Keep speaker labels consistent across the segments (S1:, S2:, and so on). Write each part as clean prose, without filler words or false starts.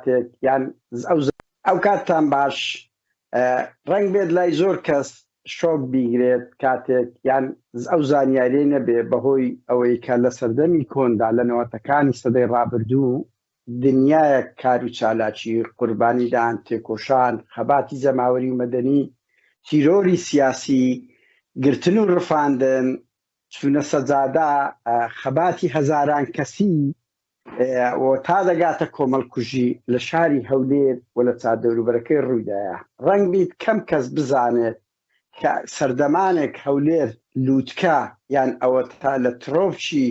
S1: کاتێک یان ئەو کاتتان باش ڕەنگ بێت لای زۆر کەس شۆک بیگرێت کاتێک یان ئەو زانیاریە نەبێ بەهۆی ئەوەی کە لە سەردەمی کۆندا لە نەوەتەکانی سەدەی ڕابردوو دنیایە کار و چالاکی قوربانیدان تێکۆشان خەباتی زەماوەری و مەدەنی تیرۆری سیاسی گرتن و ڕفاندن چونە سەجادا خەباتی هەزاران کەسی و تا دەگاتە کۆمەڵکوژی لە شاری هەولێر و لە چادەوروبەرەکەی ڕوویدایە ڕەنگ بیت کەم کەس بزانێت کە سەردەمانێک هەولێر لووتکە یان ئەوە تا لە ترۆفچی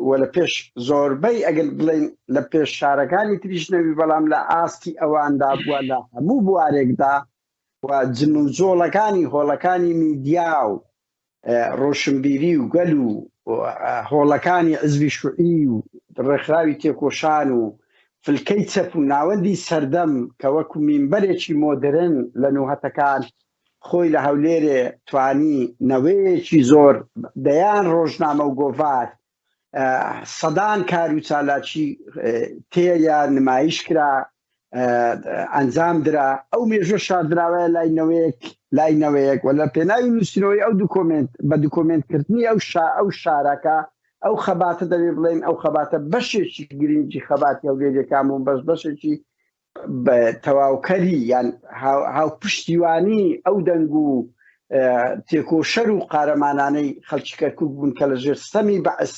S1: و لە پێش زۆربەی ئەگەر بڵێن لە پێش شارەکانی تریش نەوی بەڵام لە ئاستی ئەواندا بووە لە هەموو بوارێکدا و جن و جۆڵەکانی هۆڵەکانی میدیا و ڕۆشنبیری و گەل و هۆڵەکانی حیزبی شوعی و ڕێکخراوی تێکۆشان و فلکەی چەپ و ناوەندی سەردەم کە وەکو مینبەرێکی مۆدرن لە نوهەتەکان خۆی لە هەولێرێ توانی نەوەیەکی زۆر دەیان ڕۆژنامە و گۆڤار سەدان کار و چالاکی تێیە نمایش کرا ئەنجام درا ئەو مێژوە شاردراوە لای نەوەیەک و لە پێناوی نووسینەوەی ئەو دوکۆمنت بە دوکۆمنتکردنی ئەو شارەکە ئەو خەباتە دەوێ بڵێن ئەو خەباتە بەشێکی گرنگی خەباتی هەولێرەکان و بەشێکی تەواوکەری یان هاوپشتیوانی ئەو دەنگ و تێکۆشەر و قارەمانانەی خەڵکی کەرکووک بوون کە لە ژێر سەمی بەعس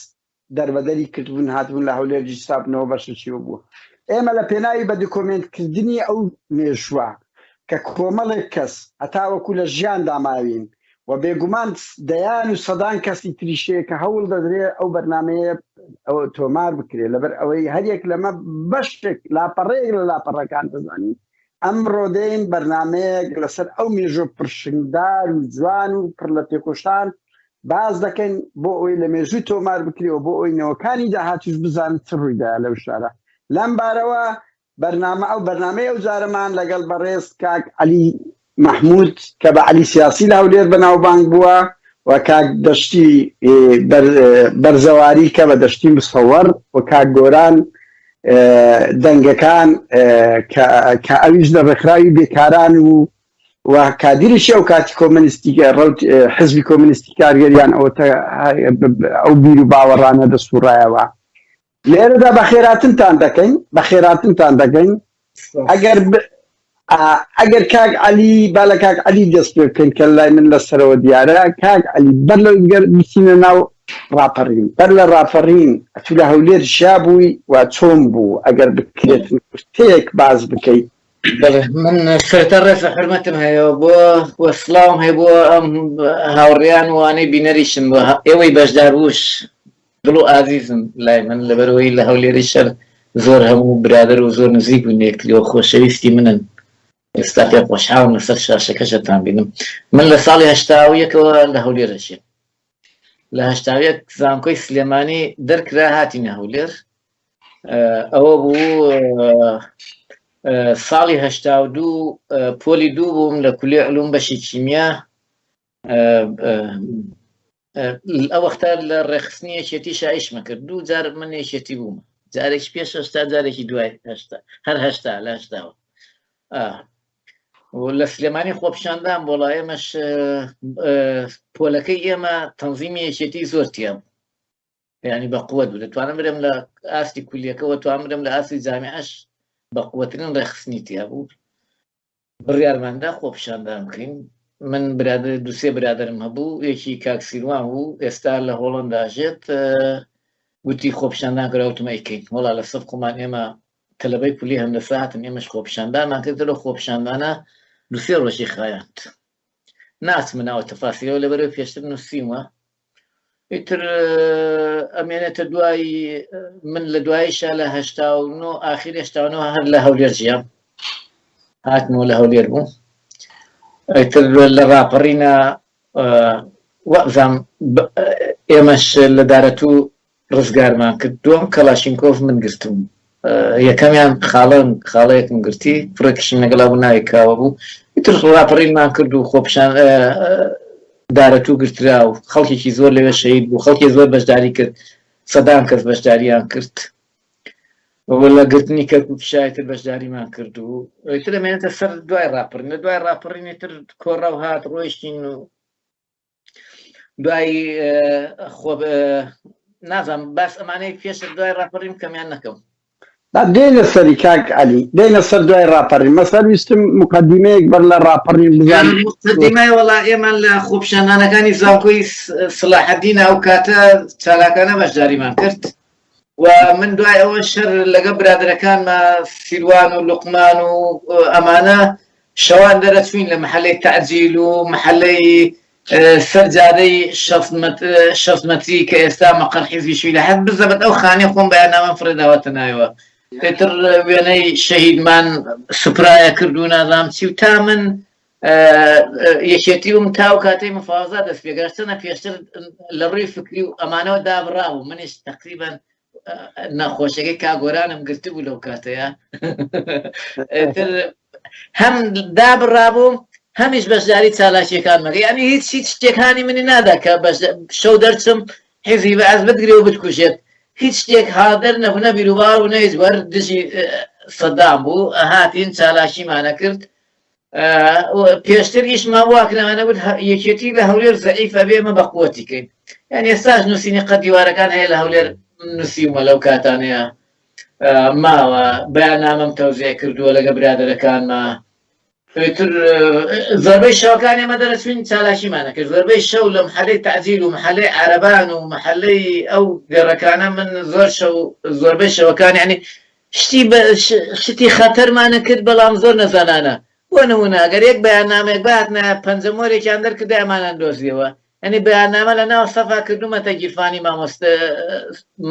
S1: دەربەدەری کردبوون هاتبوون لە هەولێر جیستابنەوە بەشێکی بووە. ئێمە لە پێناوی بە دوکۆمنتکردنی ئەو مێژووە کە کۆمەڵێک کەس هەتاوەکو لە ژیان داماوین و بێگومان دەیان و سەدان کەسی تریشەیە کە هەوڵ دەدرێت ئەو بەرنامەیە تۆمار بکرێت لەبەر ئەوەی هەرێک لەمە بەشێک لاپەڕەیەک لە لاپەڕەکان دەزانین ئەمڕۆ دێن بەرنامەیەک لەسەر ئەو مێژوە پرشنگدار و جوان و پڕ لە تێکۆشان باز دەکەن بۆ ئەوی لە مێژووی تۆمار بکرێەوە بۆ ئەوی نەوەکانی داهاتوش بزانن چ ڕوویدایە لەو شارە. لەم بارەوە بەرنامەی ئەو جارەمان لەگەڵ بەڕێز کاک عەلی محمود کە بە عەلی سیاسی لە هەولێر بەناوبانگ بووە و کاک دەشتی بەرزەواری کە بە دەشتی مسەوەر و کاک گۆران دەنگەکان کە ئەویش لە ڕێکخراوی بێکاران و کادیریشی ئەو کاتی کۆمەنیستی حزبی کۆمەنیستی کارگەریان ئەو بیر و باوەڕانە دەسوڕایەوە. لێرەدا بە خێراتنتان دەکەین ئەگەر کاک عەلی با لە کاک عەلی دەست پێ بکەین کە لای من لەسەرەوە دیارە کاک عەلی بەر لەگەر بچینە ناو ڕاپەڕین بەر لە ڕاپەڕین ئەتوو لە هەولێر ژیا بووی و چۆن بوو ئەگەر بکرێتن کورتەیەک باز بکەیت.
S2: من سەرەتا ڕێزە حرمەتم هەیە بۆ وەسڵام هەیە بۆ ئەم هاوڕێیان وانەی بینەریشم بۆ ئێوەی بەشدار بووش دڵ و ئازیزم لای من لەبەرەوەی لە هەولێری شەر زۆر هەموو برادر و زۆر نزیک بوون یەکتریەوە خۆشەویستی منن ئێستا پێ خۆشحاڵم لەسەر شاشەکەشتان بینم. من لە ساڵی 81ەوە لە هەولێرەشێ لە 81 زانکۆی سلێمانی دەرکرا هاتینە هەولێر ئەوە بوو ساڵی 82 پۆلی 2 بووم لە کولێ علوم بەشی کیمیا ئەو وەختە لە ڕێخستنی یەکێتی شایشمە کرد 2 جار من یەکێتی بووم جارێکی پێش هەشتا جارێکی دوای هەشتا هەر هەشتا لە هەشتاوە لە سلێمانی خۆپشاندان بۆڵا ئێمەش پۆلەکەی ئێمە تەنزیمی یەکێتی زۆر تیام یعنی بە قووەت بوو دەتوانم برم لە ئاستی کولیەکەەوە توان برم لە ئاستی جامعەش بە قووەترین ڕێخستنی تیا بوو بڕیارماندا خۆپشاندان بکەین. من دووسێ برادرم هەبوو یەکی کاک سیروان بوو ئێستا لە هۆڵەنداژێت گوتی خۆپشاندان کراوتمە ئەیکەین وەڵا لە سەد قومان ئێمە تەلەبەی کولی هەندەسە هاتن ئێمەش خۆپشاندانمان کردەوە خۆپشاندانە دووسێ ڕۆژی خایاند ناچمە ناوە تەفاسیرەوە لەبەرەوەی پێشتر نووسیمە ئیتر ئەمێنێتە دوای من لە دواییشە لە 89 ئاخیر 89 هەر لە هەولێر ژیام هاتمەوە لە هەولێر بوو ئیتر لە ڕاپەڕینە وەزام ئێمەش لە دارەتوو ڕزگارمان کرد دووەم کەلاشینکۆڤ من گرتم یەکەمیان خاڵەیەکم گرتی فڕێکشم لەگەڵا بوو ناوی کاوە بوو ئیتر ڕاپەڕینمان کرد و خۆپشان دارەتوو گرترا و خەڵکێکی زۆر لەوێ شەهید بوو خەڵکی زۆر بەشداری کرد سەدان کەس بەشداریان کرد ولا گرتنی کەرکوو پیشایەتر بەشداریمان کرد و ئیتر دەمێنێتە سەر دوای ڕاپەڕین لە دوای ڕاپەڕینێتر کۆڕە و هات ڕۆیشتین و دوای نازانم باس ئەمانەی پێشتر دوای ڕاپەڕیم کەمیان نەکەم
S1: دێنە سەری کاک عەلی دێنە سەر دوای ڕاپەڕین مەسەر ویستم مقدمەیەک بەر لە ڕاپەڕین بزان
S2: مقدمەی وەڵا ئێمان لە خۆپیشاندانەکانی زانکۆی سلاحەدین ئەو کاتە چالاکانە بەشداریمان کرد و من دوای ئەوە شەر لەگە برادەرەکانمە سیروان و لوقمان و ئەمانە شەوان دەرەچوین لە محەلەی تەعجیل و محەلەی سەرجادەی شەفمەتری کە ئێستا مەقەر حیزبی شووی لە حەد بزەبەت ئەو خانەی خۆم بەیاننامەم فرێداوەتە نایەوە پێتر وێنەی شەهیدمان سوپرایە کرد و نازام چی و تا من یەکێتی وم تاو کاتەی مفاوەزا دەست پێگەشتنە پێشتر لە ڕووی فکری و ئەمانەوە دابڕاو منیش تقریبان نەخۆشیەکەی کاگۆرانم گرتی بوو لەو کاتەیە هەم دابڕابووم هەمیش بەشداری چالاکیەکان مەگە ینی هیچ شتێکانی منی نادا کە شەو دەرچم حیزی بە ئەس بگرێ و بتکوژێت هیچ شتێک حاضر نەبوونە بیرروبار و نەهیچ وەر دژی سەدام بوو هاتین چالاکیمانە کرد پێشتر ئیشمان واکنەوەنە بود یەکێتی لە هەولێر زەعیفە بێمە بە قووەتیکەین یعنی ئێستاش نووسینی قەت دیوارەکان هەیە لە هەولێر نووسیمە لەو کاتانەیە ماوە بەیاننامەم تەوزیع کردووە لەگە برادەرەکانمە تر زۆربەی شەوەکان ئێمە دەرەچوین چالاکیمانە کرد زۆربەی شەو لە محەلەی تەعجیل و محەلەی عەرەبان و محەلەی ئەو گەڕەکانە من زۆربەی شەوەکان یعنی شتی خەتەرمانە کرد بەڵام زۆر نەزانانە بۆ نمونە ئەگەر یەک بەیاننامێک بهاتنە پەنجەمۆرێکیان دەرکردە ئەمانان دۆزیەوە ئەنی بەیاننامە لە ناو سەفا کردومەتە گیرفانی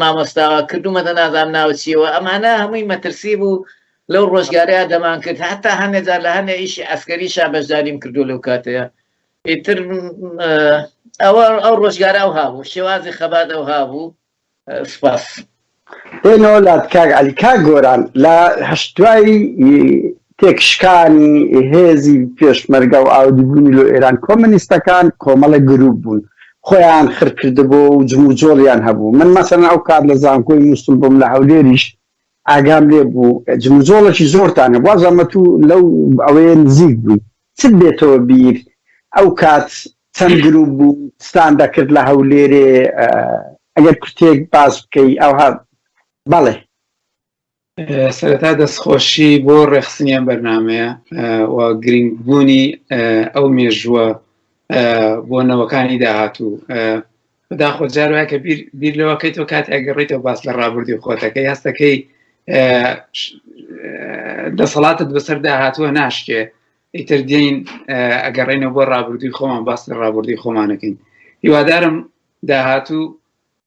S2: مامۆستاوە کردومەتە نازام ناوە چیەوە ئەمانە هەمووی مەترسی بوو لەو ڕۆژگارەیە دەمان کرد هەتا هەندێجار لە هەندێک ئیشی ئەسکەریشا بەشداریم کردو لەو کاتەیە ئیتر ئەو ڕۆژگارە ئەو هابوو شێوازی خەبات ئەو هابوو سپاس
S1: دێنەوە لات کاک عەلی کاک گۆران لە هەشتوایی تێکشکانی هێزی پێشمەرگە و ئاودیبوونی لە ئێران کۆمونیستەکان کۆمەڵە گروپ بوون خۆیان خڕکردبوو و جموجۆڵیان هەبوو من مەسەڵەن ئەو کات لە زانکۆی نووسم بووم لە هەولێریش ئاگام لێ بوو جموجۆڵێکی زۆرتانە وازەمە تو لەو ئەوەیە نزیک بووی چ بێتەوە بیر ئەو کات چەند گروپ بوو ستان دەکرد لە هەولێرێ ئەگەر کورتێک باس بکەی ئەوها بەڵێ
S3: سەرەتا دەستخۆشی بۆ ڕێخستنیان بەرنامەیە و گرنگبوونی ئەو مێژووە بۆ نەوەکانی داهاتوو بەداخۆ جار وایە کە بیر لەوەکەیتەوە کات ئەگەڕێیتەوە باس لە ڕابردی خۆتەکەی هەستەکەی دەسەڵاتت بەسەر داهاتووە ناشکێ ئیتر دێین ئەگەڕێنەوە بۆ ڕابردوی خۆمان باس لە ڕابردی خۆمانەکەین هیوادارم داهاتوو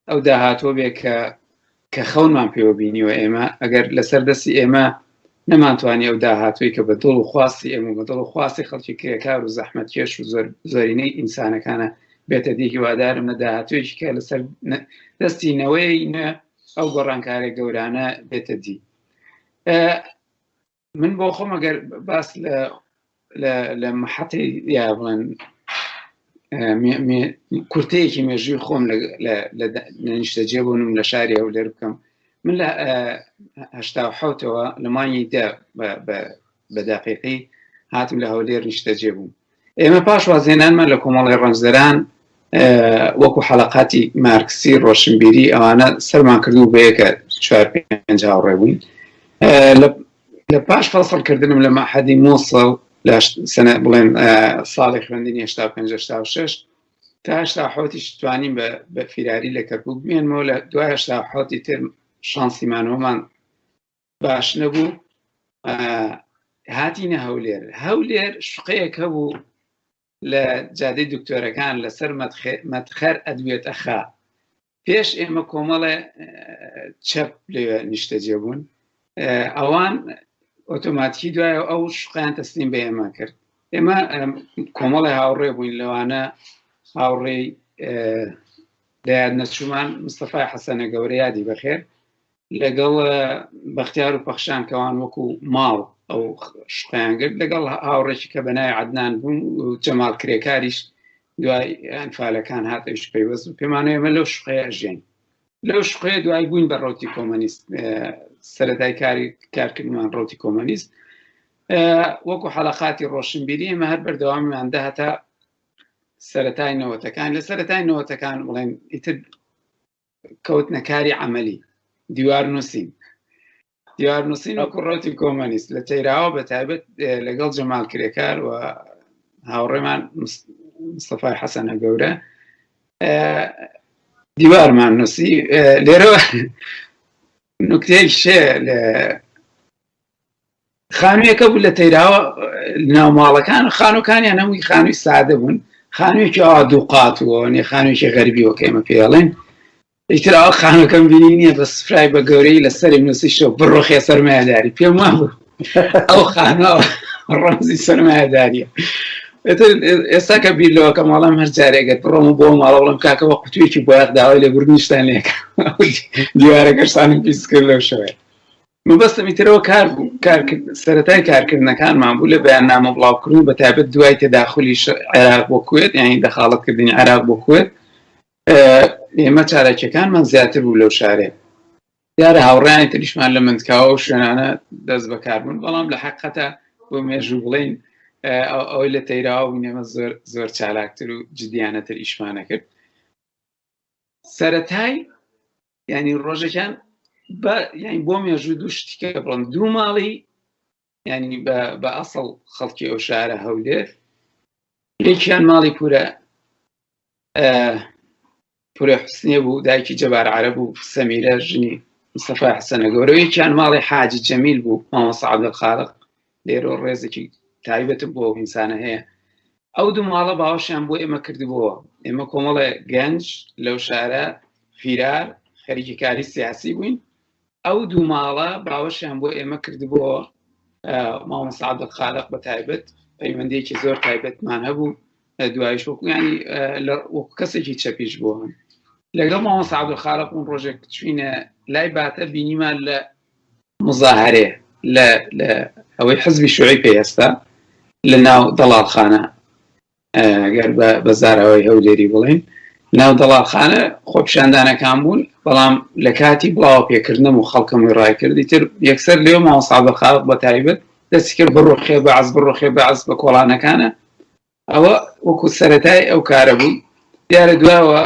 S3: ئەو داهاتوە بێ کە خەونمان پێوە بینیوە ئێمە ئەگەر لەسەر دەستی ئێمە نەمانتوانی ئەو داهاتووی کە بە دڵ و خواستی ئێمە بە دڵ و خواستی خەڵکی کرێکار و زەحمەتکێش و زۆرینەی ئینسانەکانە بێتە دی هیوادارم لە داهاتوویەکی کە لەسەر دەستی نەوەی ئەو گۆڕانکارێک گەورانە بێتە دی من بۆ خۆم ئەگەر باس لە محەتی یا بڵێن کورتەیەکی مێژووی خۆم لە نیشتەجێ بوونم لە شاری هەولێر بکەم من لە 1970ەوە لە مانگی بە دەقیقی هاتم لە هەولێر نیشتەجێ بووم ئێمە پاش وازێنانمان لە کۆمەڵی ڕەنجدەران وەکو حەلەقاتی مارکسی ڕۆشنبیری ئەوانە سەرمان کردو بەیە کە 4-5 هاوڕێ بووین لە پاش فەسڵکردنم لە مەعهەدی مووسڵ لە سنە بڵێن ساڵی خوێندنی 85-86 تا 87 توانیم بە فیراری لە کەرکووک بمێنمەوە لە دوای 87 تر شانسیمانەوەمان باش نەبوو هاتینە هەولێر شقەیەک هەبوو لە جادەی دکتۆرەکان لەسەر مەدخەر ئەدوێتە خا پێش ئێمە کۆمەڵە چەپ لێ نیشتەجێ بوون ئەوان ئۆتۆماتیکی دوایە ئەو شقیان تەسلیم بە ئێمە کرد ئێمە کۆمەڵی هاوڕێ بووین لەوانە هاوڕێی لەیاد نەچوومان مستەفای حەسەنە گەورە یادی بەخێر لەگەڵ بەختیار و پەخشان کەوان وەکو ماڵ ئەو شقیان کرد لەگەڵ هاوڕێکی کە بەناوی عەدنان بوون و جەمال کرێکاریش دوای ئەنفالەکان هاتەویش پەیوەست و پێمانەوە ئێمە لەو شقەیە ژین لەو شقەیە دوای بووین بە ڕۆتی کۆمەنیست سەرەتای کارکردنمان ڕۆتی کۆمۆنیست وەکو حەڵەقاتی ڕۆشنبیری ئێمە هەر بەردەوامیاندا هەتا سەرەتای نەوەتەکان لە سەرەتای نەوەتەکان بڵێن ئیتر کەوتنە کاری عەمەلی دیوارنووسین وەکو ڕۆتی کۆمۆنیست لە تەیراوە بەتایبەت لەگەڵ جەمال کرێکار و هاوڕێمان مستەفای حەسەنە گەورە دیوارمان نووسی لێرەوە نوکتەی شێ لە خانوویەکە بوو لە تەیراوە ناو ماڵەکان خانووکانیان هەمووی خانووی سادە بوون خانوویەکی ئەوە دوو قاتووە نێ خانوویەکی غەربیەوە کە ئێمە پێڵێن ئیتر ئەوە خانووەکەم بینی نییە بە سفرای بە گەورەی لە سەری نووسی شۆ بڕۆخێ سەرمایهداری پێم وا بوو ئەو خانووە ڕەمزی سەرمایهداریە ئێستا کە بیر لەوەکە ماڵام هەر جارێگەت بڕۆم بۆ ماڵە بڵم کاکەوە قوتوویەکی بۆیاق داوای لە بردنیشتان لێکە دیوارەکەشتانم پیس کرد لەو شەوەیە مەبەستم ئیترەوە سەرەتای کارکردنەکانمان بوو لە بەیاننامە بڵاوکردن بەتایبەت دوای تێداخلی عێراق بۆ کوێت یانی دەخاڵەتکردنی عێراق بۆ کوێت ئێمە چارەکیەکانمان زیاتر بوو لەو شارێ دیارە هاوڕێیانی تریشمان لە مندکاوە و شوێنانە دەست بەکار بوون بەڵام لە حەقەتە بۆ مێژوو بڵین ئەوەی لە تەیراوە بووینێمە زۆر چالاکتر و جدیانەتر ئیشمانە کرد سەرەتای ینی ڕۆژەکان ینی بۆ مێژوو دوو شتیکە بڵم دوو ماڵی ینی بە ئەسڵ خەڵکی ئەو شارە هەولێر یەکیان ماڵی پورە حوسنیە بوو دایکی جەبار عەرەب و سەمیرە ژنی مستەفای حەسەنە گەورە یەکیان ماڵی حاجی جەمیل بوو مامۆستا عەبدولخالق لێرە ڕێزێکی تایبەتم بۆ ئینسانە هەیە ئەو دوو ماڵە باوەشیان بۆ ئێمە کردبووە ئێمە کۆمەڵە گەنج لەو شارە فیرار خەریکی کاری سیاسی بووین ئەو دوو ماڵە باوەشیان بۆ ئێمە کردبووە مامۆستا عەبدولخالق بە تایبەت پەیوەندیەکی زۆر تایبەتمان هەبوو دوایش وەکو ینی وەکو کەسێکی چەپیش بووە لەگەڵ مامۆستا عەبدولخالق اون ڕۆژێک چوینە لای باتە بینیمان لە مزاهرێ لە ئەوەی حزبی شوعی پێویستە لە ناو دەڵالخانە گەر بە بەزارەوەی هەولێری بڵێن ناو دەڵالخانە خۆپیشاندانەکان بوون بەڵام لە کاتی بڵاو پێکردنم و خەڵکەمی ڕای کردی تر یەکسەر لێو مامۆستا عەبدولخالق بە تایبەت دەستی کرد بڕۆخێ بەعەز بە کۆڵانەکانە ئەوە وەکو سەرەتای ئەو کارە بوو دیارە دواوە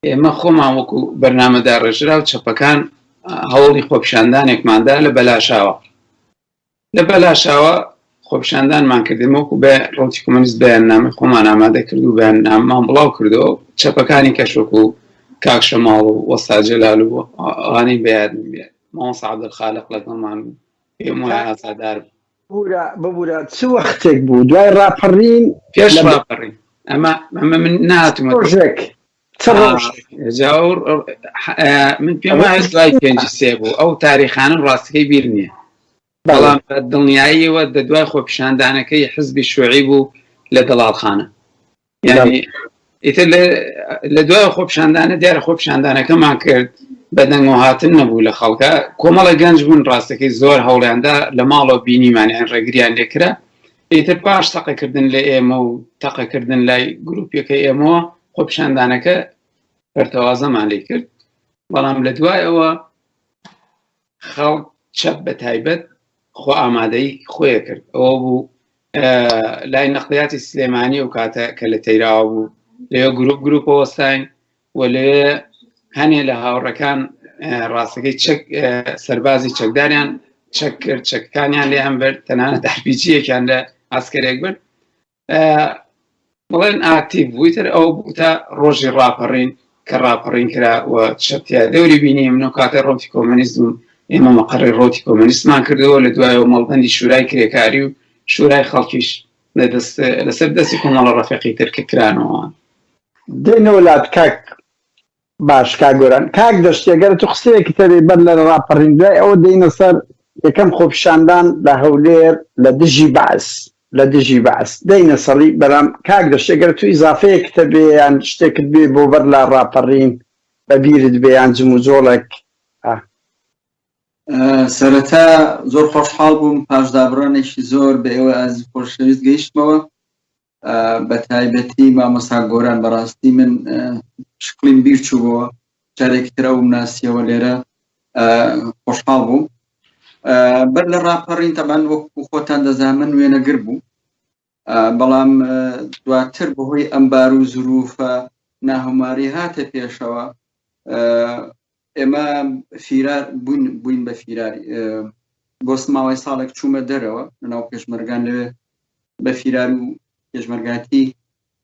S3: ئێمە خۆمان وەکو بەرنامەدا ڕێژرا و چەپەکان هەوڵی خۆپیشاندانێکماندا لە بەلاشاوە خۆپیشاندانمان کردیم وەکو بە ڕۆتی کۆمۆنیست بەیاننامە خۆمان ئامادە کرد و بەیاننامەمان بڵاو کردەوە چەپەکانی کەش وەکو کاک شەماڵ و وەستا جەلال و ئەوانەی بەیادم بێت مامۆستا عەبدولخالق لەگەڵمان بوو پێم وایە ئازادار
S1: ببوورە چ وەختێک بوو دوای ڕاپەڕین
S3: پێش ڕاپەڕین ئەمە من نهاتومە من پێم وایە دوای پێنج سێ بوو ئەو تاریخانم ڕاستەکەی بیر نییە بەڵام دڵنیاییەوە دوای خۆپیشاندانەکەی حزبی شوعی بوو لە دەڵالخانە یعنی ئیتر لە دوای خۆپیشاندانە دیارە خۆپیشاندانەکەمان کرد بەدەنگ و هاتن نەبوو لە خەڵکە کۆمەڵە گەنج بوون ڕاستەکەی زۆر هەوڵیاندا لە ماڵەوە بینیمانیان ڕێگریان لێکرا ئیتر پاش تەقەکردن لە ئێمە و تەقەکردن لای گروپیەکەی ئێمەوە خۆپیشاندانەکە بەرتەوازەمان لێ کرد بەڵام لە دوایەوە خەڵک چەپ بە تایبەت خۆ ئامادەی خۆیە کرد ئەوە بوو لای نەقلیاتی سلێمانی و کاتە کە لە تەیراوە بوو لێ گروپەوە وەستاین و لێ هەنێ لە هاوڕەکان ڕاستەکەی سەربازی چەکداریان چەک کرد چەکەکانیان لێ هەم برد تەنانەت ئەرپیجیەکیان لە ئاسکەرێک برد بڵێن ئاکتیڤ بوویتر ئەو بوو تا ڕۆژی ڕاپەڕین کە ڕاپەڕین کرا و شەتیا دەوری بینی من و کاتە ڕۆتی کۆمۆنیست بووم ئێمە مەقەڕی ڕۆتی کۆمۆنیستمان کردەوە لە دوایەوە مەڵبەندی شورای کرێکاری و شورای خەڵکیش لەسەر دەستی کۆمەڵە ڕەفیقی ترکە کرانەوە
S1: دێنە وڵات کاک باش کاگۆران کاک دەشتێگەرە تو قسەیەکی تەبێ بەر لە ڕاپەڕین دوای ئەوە دێنە سەر یەکەم خۆپیشاندان لە هەولێر لە دژی بەعس دێنە سەڵی بەرام کاک دەشتێگەرە تو ئیزافەیەک تەبێ یان شتێکت بێ بۆ بەر لە ڕاپەڕین بەبیرت بێ یان جم و جۆڵێک
S4: سەرەتا زۆر خۆشحاڵ بووم پاش دابڕانێکی زۆر بە ئێوە ئازیز خۆشەویست گەیشتمەوە بە تایبەتی مامۆستا گۆران بەڕاستی من شکلیم بیر چووبەوە جارێکی تر ئەوم ناسیەوە لێرە خۆشحاڵ بوو بەر لە ڕاپەڕین تەبان وەکو خۆتان دەزانن وێنەگر بوو بەڵام دواتر بەهۆی ئەمبار و زروفە ناهەمواری هاتە پێشەوە ئێمە فیرار بووین بە فیراری بۆ ماوەی ساڵێک چوومە دەرەوە لەناو پێشمەرگان لەوێ بە فیرار و پێشمەرگاتی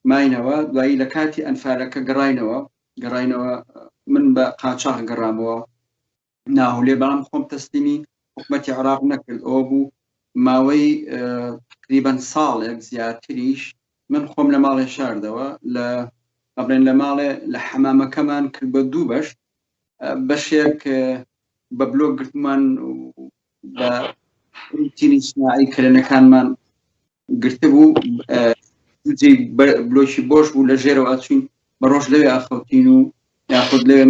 S4: ماینەوە دوایی لە کاتی ئەنفالەکە گەڕاینەوە من بە قاچاق گەڕامەوە ناهولێ بەڵام خۆم تەسلیمی حکومەتی عێراق نەکرد ئەوە بوو ماوەی تقریباً ساڵێک زیاتریش من خۆم لە ماڵێ شاردەوە بڵێن لە ماڵێ لە حەمامەکەمان کرد بە دوو بەشێک بە بلۆک گرتمان بە تینی سناعی کەلێنەکانمان گرتە بوو بلۆکی بۆش بوو لە ژێرەوە ئاچوین بە ڕۆژ لەوێ ئاخەوتین و یاخود لەوێ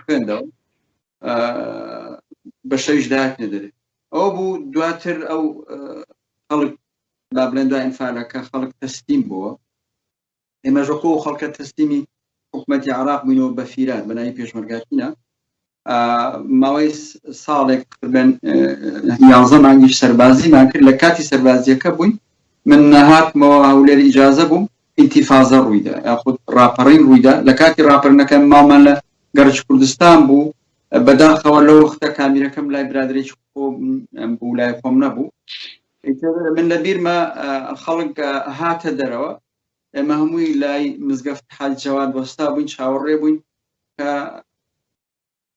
S4: خوێندەوە بە شەویش داهاتنە دەرێت ئەوە بوو دواتر ئەو خەڵک با بڵێن دوای ئینفالەکە خەڵک تەسلیم بووە ئێمە ژۆکۆ و خەڵکە تەسلیمی حکومەتی عێراق بووینەوە بە فیران بە ناوی پێشمەرگاتینە ماوەی ساڵێک بن 11 مانگیش سەربازیمان کرد لە کاتی سەربازیەکە بووین من هاتمەوە هەولێر ئیجازە بووم ئینتیفازە ڕوویدا یاخود ڕاپەڕین ڕوویدا لە کاتی ڕاپەڕینەکە مامان لە گەرج کوردستان بوو بەداخەوە لەو وەختە کامیرەکەم لای برادرێکی بوو لای خۆم نەبوو من لە بیرمە خەڵک هاتە دەرەوە ئێمە هەمووی لای مزگەفت حاج جەواد وەستا بووین چاوەڕێ بووین کە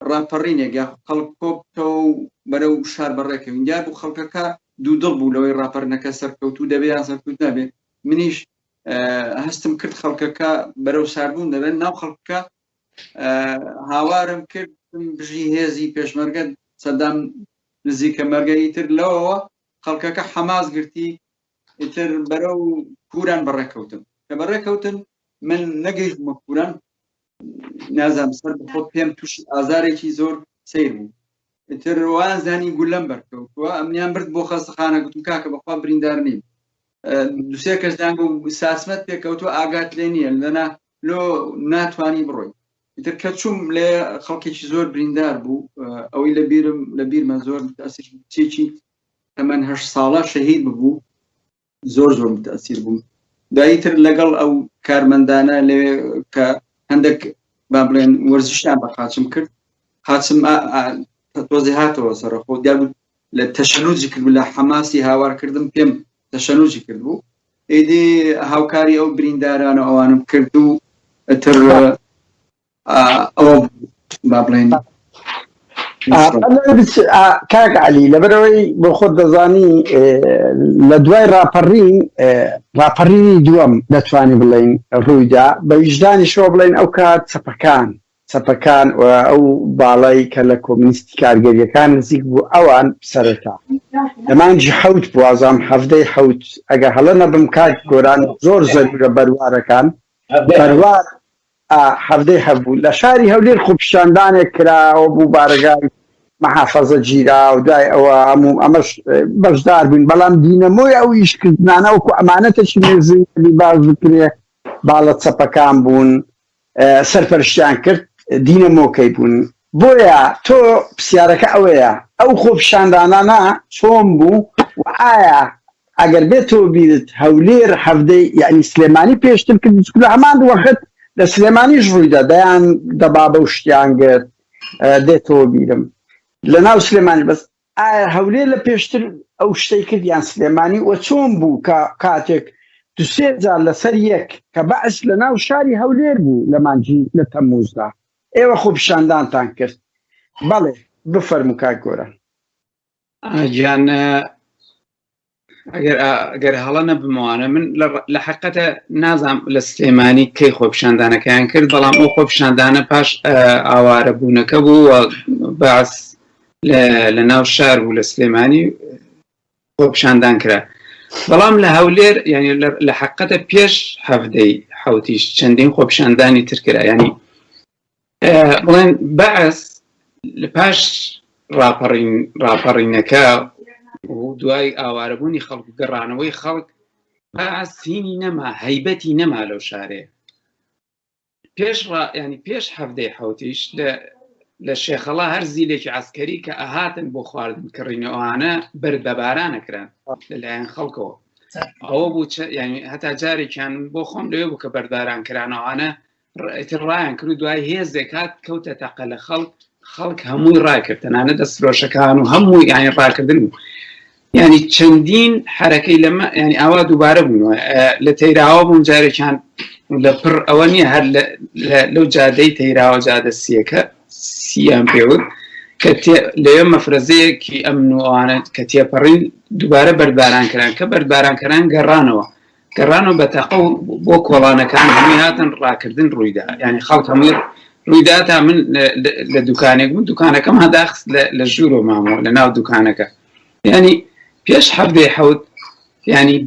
S4: ڕاپەڕینێک یا خەڵک کۆبتەوە و بەرەو شار بەڕێکەوین دیار بوو خەڵکەکە دوودڵ بوو لەوەی ڕاپەڕینەکە سەرکەوتوو دەبێ یان سەرکەوت نابێ منیش هەستم کرد خەڵکەکە بەرەو ساربوون دەبێن ناو خەڵکەکە هاوارم کرد بژی هێزی پێشمەرگە سەدام نزیکە مەرگەی تر لەوەوە خەڵکەکە حەماس گرتی ئیتر بەرەو کوران بەڕێکەوتن کە بەڕێکەوتن من نەگەیشتمە کوران نازانم سەر بخۆ پێم تووش ئازارێکی زۆر سیر بوو ئیتر وان زانی گولەم بەرکەوتووە ئەمنیان برد بۆ خەستەخانە گوتم کاکە بەخوا بریندار نیم دووسێ کەسدان بوو ساسمەت پێکەوتووە ئاگات لێ نییە لەنا لۆ ناتوانی بڕۆی ئیتر کە چووم لێ خەڵکێکی زۆر بریندار بوو ئەوەی لە بیرمە زۆر متەئسیر کچێکی تەمەن 8 ساڵە شەهید ببوو زۆر متەئسیر بووم داییتر لەگەڵ ئەو کارمەندانە لەوێ کە هەندێک با بڵێن وەرزشیان بە قاچم کرد قاچم تۆزی هاتەوە سەرخۆ دیار بوو لە تەشەنوجی کرد لە حەماسی هاوارکردم پێم تەشەنوجی کرد بوو ئیدی هاوکاری ئەو بریندارانە ئەوانم کرد و تر ئەوە با بڵێن
S1: کاک عەلی لەبەرەوەی بۆ خۆت دەزانی لە دوای ڕاپەڕینی دووەم دەتوانی بڵێن ڕوویدا بە ویژدانیشەوە بڵێن ئەو کات چەپەکان و ئەو باڵای کە لە کۆمونیستی کارگەریەکان نزیک بوو ئەوان سەرەتا لە مانگی 7 بوو ئازام 7 ئەگەر هەڵە نەبم کات گۆران زۆر زەرورە بەروارەکان بەروار 7 بوو لە شاری هەولێر خوپشاندانێک کراوە بوو بارگای مەحافەزە گیرا و دوای ئەوە هەموو ئەمەش بەشدار بووین بەڵام دینەمۆی ئەو ئیشکردانە وەکو ئەمانەتەشی نێزی باش بکرێ باڵە چەپەکان بوون سەرپەرشتیان کرد دینەمۆکەی بوون بۆیە تۆ پرسیارەکە ئەوەیە ئەو خۆپشاندانانە چۆن بوو و ئایا ئەگەر بێتەوە بیرت هەولێر 7 یعنی سلێمانی پێشتر کرد لە هەمان وەخت لە سلێمانیش ڕوویدا دەیان دەبا بە شتیان گرت دێتەوە بیرم لە ناو سلێمانی بەس ئایا هەولێر لە پێشتر ئەو شتەی کردیان سلێمانی و چۆن بوو کە کاتێک دوسێ جار لەسەر یەک کە بەعش لە ناو شاری هەولێر بوو لە مانگی لە تەمموزدا ئێوە خۆپشاندانتان کرد بەڵێ بفەرموو کاک گۆران
S3: گیان ئەگەر هەڵە نەبمەوانە من لە حقیقەتە نازانم لە سلێمانی کەی خۆپشاندانەکەیان کرد بەڵام ئەو خۆپشاندانە پاش ئاوارە بوونەکە بوو باس لە ناو شار بوو لە سلێمانی خۆپشاندان کرا بەڵام لە هەولێر ینی لە حقیقەتە پێش 7 چەندین خۆپشاندانی تر کرا ینی بڵێن بەعس لە پاش ڕاپەڕینەکە و دوای ئاوارەبوونی خەڵک گەڕانەوەی خەڵک بەعسینی نەما هەیبەتی نەما لەو شارێ پێش 7 لە لە شێخەڵا هەر زیلێکی عسکەری کە ئەهاتن بۆ خواردن کڕینەوەوانە بەرد بە بارانەکران لەلایەن خەڵکەوە ئەوە بوو ینی هەتا جارێکیان بۆ خۆم لێ بوو کە بەرداران کرانەوەوانە ئیتر ڕایان کرد دوای هێزێک هات کەوتە تەقە لە خەڵک هەمووی ڕاکرد تەنانە دەستفرۆشەکان و هەمووی یانی ڕاکردن بوو ینی چەندین حرەکەی لەمە ینی ئاوا دووبارە بوونەوە لە تەیراوە بوون جارێکیان لە پڕ ئەوە نییە هەر لەو جادەی تەیراوە جادە سیەکە سییان پێوت کە لەوێ مەفرەزەیەکی ئەمن و ئەوانە کە تێپەڕین دووبارە بەردباران کران کە بەردبارانکەران گەڕانەوە بە تەقە و بۆ کۆڵانەکان هەمووی هاتن ڕاکردن ڕوویدا ینی خەڵک هەمووی ڕوویدا تا من لە دوکانێک بوو دوکانەکەم هەداخست لە ژوورۆ مامەوە لە ناو دوکانەکە ینی پێش هەفتەی حەوت ینی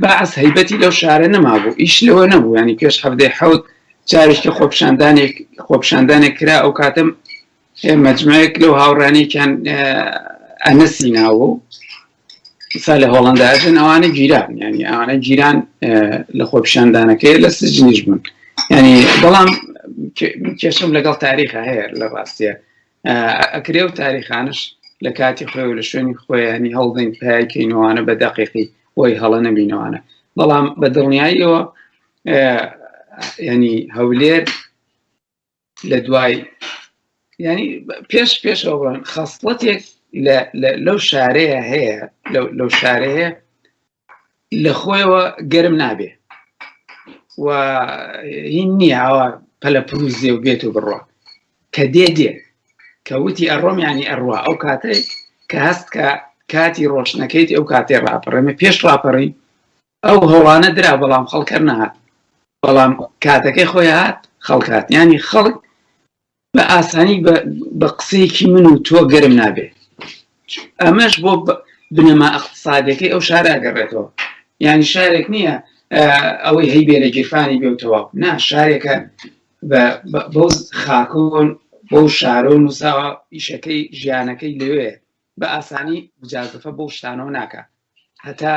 S3: بەعس هەیبەتی لەو شارە نەمابوو ئیش لەوە نەبوو ینی پێش هەفتەی حەوت جارێکی خۆپشاندانێک کرا ئەو کاتم مەجموعەیەک لەو هاوڕانێکیان ئەنەسی ناوە سا لە هۆڵەنداژن ئەوانە گیران ینی ئەوانە گیران لە خۆپشاندانەکەی لە سجنیش بوون ینی بەڵام کێشم لەگەڵ تاریخە هەیە لە ڕاستیە ئەکرێ و تاریخانش لە کاتی خۆی و لە شوێنی خۆیانی هەڵدەین پایکەینەوەوانە بە دەقیقی بۆی هەڵە نەبینەوەوانە بەڵام بە دڵنیاییەوە ینی هەولێر لە دوای ینی پێشەوە خەسڵەتێک لەو شارەیە هەیە لەو شارەیە لە خۆیەوە گەرم نابێ و هین نییە ئەوە پەلە پروزێ و بێت و بڕۆ کە دێ کەوتی ئەڕۆم ینی ئەڕوا ئەو کاتێک کە هەست کە کاتی ڕۆشنەکەیت ئەو کاتێ ڕاپەڕێمە پێش ڕاپەڕی ئەو هەوانە درا بەڵام خەڵکەر نەهات بەڵام کاتەکەی خۆی هات خەڵکات ینی خەڵک بە ئاسانی بە قسەیەکی من و تۆ گەرم نابێ ئەمەش بۆ بنەما ئەقتصادەکەی ئەو شارە گەڕێتەوە ینی شارێک نییە ئەوەی هەیبێ لە گیرفانی بێتەوە نا شارێکە بەو خاکۆن بۆ شارە و نووساوە ئیشەکەی ژیانەکەی لەوێ بە ئاسانی بجازفە بۆ شتانەوە ناکە هەتا